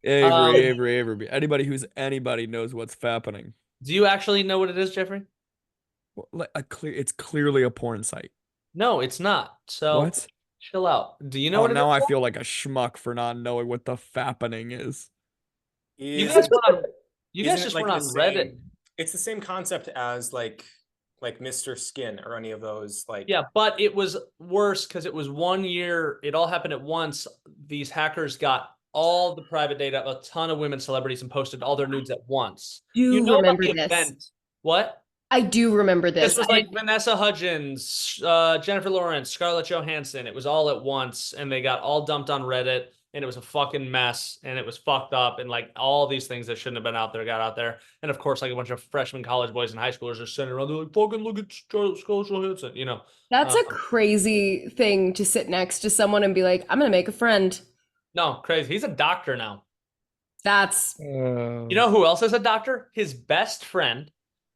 Avery. Anybody knows what's happening. Do you actually know what it is, Jeffrey? Well, it's clearly a porn site. No, it's not. So What? chill out. Do you know what it now is? I feel like a schmuck for not knowing what the fappening is. You Is guys it- were on. You guys isn't it just like went on the Reddit. same- It's the same concept as like Mr. Skin or any of those like Yeah, but it was worse because it was 1 year. It all happened at once. These hackers got all the private data of a ton of women celebrities and posted all their nudes at once. You know about remember the this. event. What? I do remember this. This was like Vanessa Hudgens, Jennifer Lawrence, Scarlett Johansson. It was all at once, and they got all dumped on Reddit, and it was a fucking mess, and it was fucked up, and like all these things that shouldn't have been out there got out there, and of course, like a bunch of freshman college boys and high schoolers are sitting around, they're like, "Fucking look at Scarlett Johansson," you know. That's a crazy thing to sit next to someone and be like, I'm gonna make a friend. No, crazy. He's a doctor now. That's You know who else is a doctor? His best friend,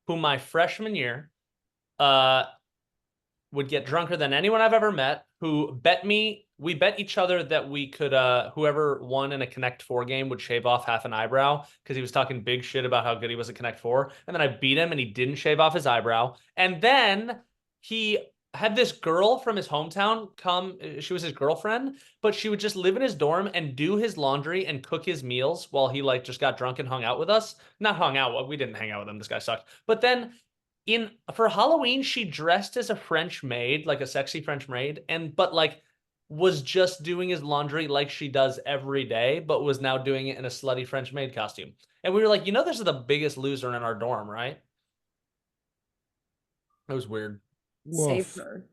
who my freshman year would get drunker than anyone I've ever met, who we bet each other that we could, whoever won in a Connect 4 game would shave off half an eyebrow because he was talking big shit about how good he was at Connect 4. And then I beat him and he didn't shave off his eyebrow. And then he had this girl from his hometown come. She was his girlfriend, but she would just live in his dorm and do his laundry and cook his meals while he like just got drunk and hung out with us. Not hung out. We didn't hang out with him. This guy sucked. But then for Halloween, she dressed as a French maid, like a sexy French maid, but like was just doing his laundry like she does every day, but was now doing it in a slutty French maid costume. And we were like, this is the biggest loser in our dorm, right? It was weird. save her.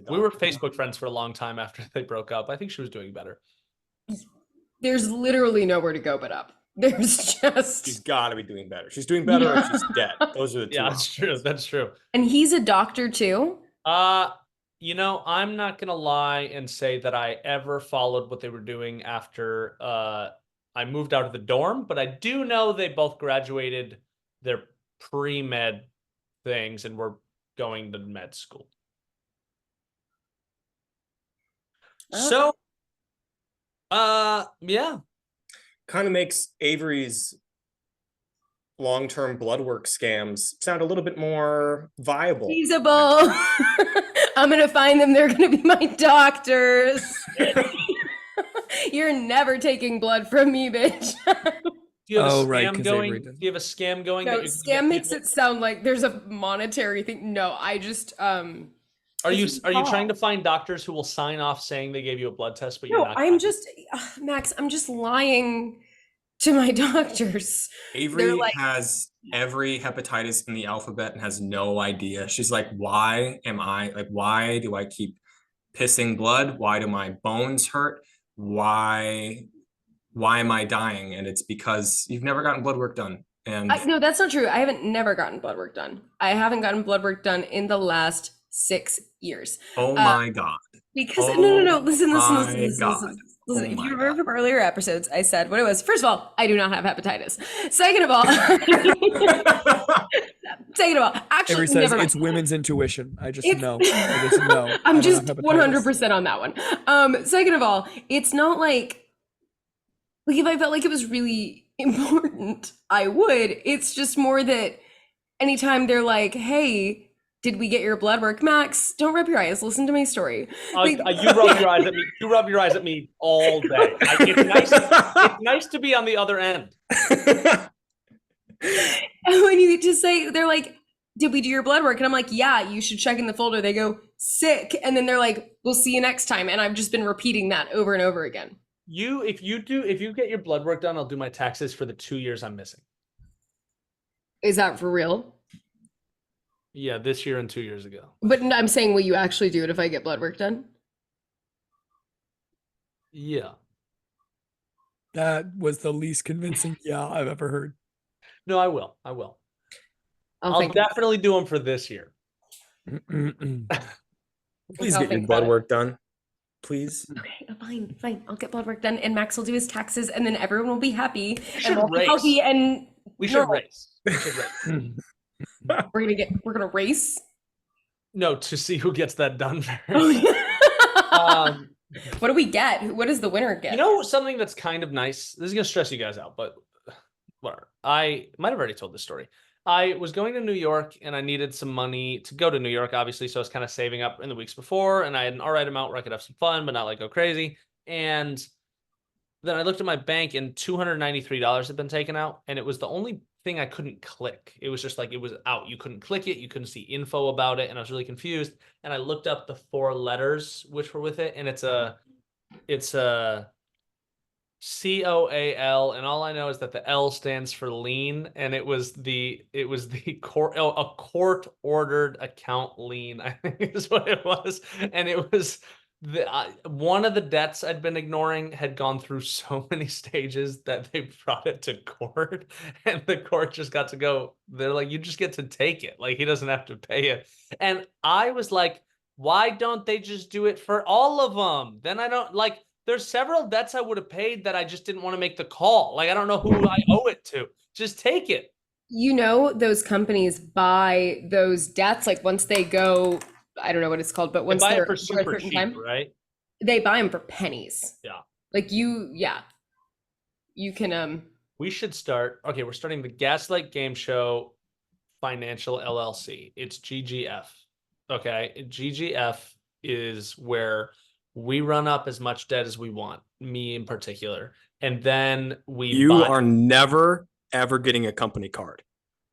We were Facebook friends for a long time after they broke up. I think she was doing better. There's literally nowhere to go but up. There's just She's got to be doing better. She's doing better or she's dead. Those are the two. Yeah, that's true. That's true. And he's a doctor too. I'm not gonna lie and say that I ever followed what they were doing after I moved out of the dorm, but I do know they both graduated their pre-med things and were going to med school. Oh. So, yeah. Kind of makes Avery's long-term blood work scams sound a little bit more viable. Feasible. I'm gonna find them. They're gonna be my doctors. You're never taking blood from me, bitch. Do you have Oh, a right, scam 'cause going? Avery Do does. you have a scam going? No, that you can scam get makes people- it sound like there's a monetary thing. No, I just Are if you trying to call- find doctors who will sign off saying they gave you a blood test, but you're No, not? I'm just Max, I'm just lying to my doctors. Avery like- has every hepatitis in the alphabet and has no idea. She's like, why do I keep pissing blood? Why do my bones hurt? Why am I dying? And it's because you've never gotten blood work done. And No, that's not true. I haven't never gotten blood work done. I haven't gotten blood work done in the last 6 years. oh my God. Because no. Listen. my God. Listen. Oh If my you remember from earlier episodes, I said what it was. First of all, I do not have hepatitis. Second of all, actually, Avery says never mind. it's women's intuition. I just It's- know. I just know. I I'm don't just have hepatitis. 100% on that one. Second of all, it's not like if I felt like it was really important, I would. It's just more that anytime they're like, "Hey, did we get your blood work?" Max, don't rub your eyes. Listen to my story. Like- You rub your eyes at me. You rub your eyes at me all day. It's nice to be on the other end. And when you just say, they're like, "Did we do your blood work?" And I'm like, "Yeah, you should check in the folder." They go, "Sick." And then they're like, "We'll see you next time." And I've just been repeating that over and over again. If you get your blood work done, I'll do my taxes for the 2 years I'm missing. Is that for real? Yeah, this year and 2 years ago. But I'm saying, will you actually do it if I get blood work done? Yeah. That was the least convincing yeah I've ever heard. No, I will. I'll think definitely do them for this year. Please I'll get your think blood about it. work done. Please. Okay, fine. I'll get blood work done, and Max will do his taxes, and then everyone will be happy should and we'll be race. healthy. And We should normal. race. We're gonna race. No, to see who gets that done Oh, first. yeah. What do we get? What does the winner get? You know something that's kind of nice? This is gonna stress you guys out, but whatever. I might have already told this story. I was going to New York and I needed some money to go to New York, obviously. So I was kind of saving up in the weeks before, and I had an all right amount where I could have some fun, but not like go crazy. And then I looked at my bank and $293 had been taken out, and it was the only thing I couldn't click. It was just like it was out. You couldn't click it, you couldn't see info about it, and I was really confused. And I looked up the 4 letters which were with it, and it's a COAL, and all I know is that the L stands for lien, and it was the court ordered account lien, I think is what it was. And it was one of the debts I'd been ignoring had gone through so many stages that they brought it to court, and the court just got to go, they're like, you just get to take it, like he doesn't have to pay it. And I was like, why don't they just do it for all of them? Then I don't like, there's several debts I would have paid that I just didn't want to make the call. Like, I don't know who I owe it to. Just take it. You know, those companies buy those debts, like once they go, I don't know what it's called, but once They buy they're it for a super certain cheap, time, right? they buy them for pennies. Yeah. Like you can We should start. Okay, we're starting the Gaslight Game Show Financial LLC. It's GGF. Okay, GGF is where we run up as much debt as we want, me in particular, and then You are never ever getting a company card.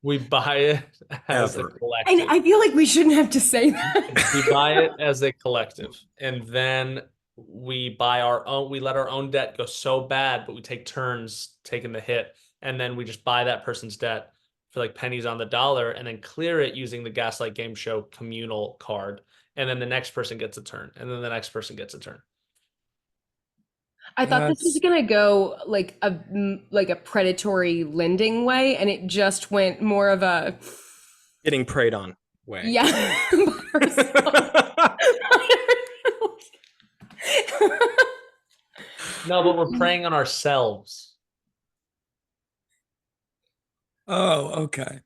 we buy it as a Ever. collective. And I feel like we shouldn't have to say that. We buy it as a collective, and then we buy our own. We let our own debt go so bad, but we take turns taking the hit, and then we just buy that person's debt for like pennies on the dollar, and then clear it using the Gaslight Game Show communal card. And then the next person gets a turn, and then the next person gets a turn. I thought this was gonna go like a predatory lending way, and it just went more of a Getting preyed on way. yeah. No, but we're preying on ourselves. Oh, okay.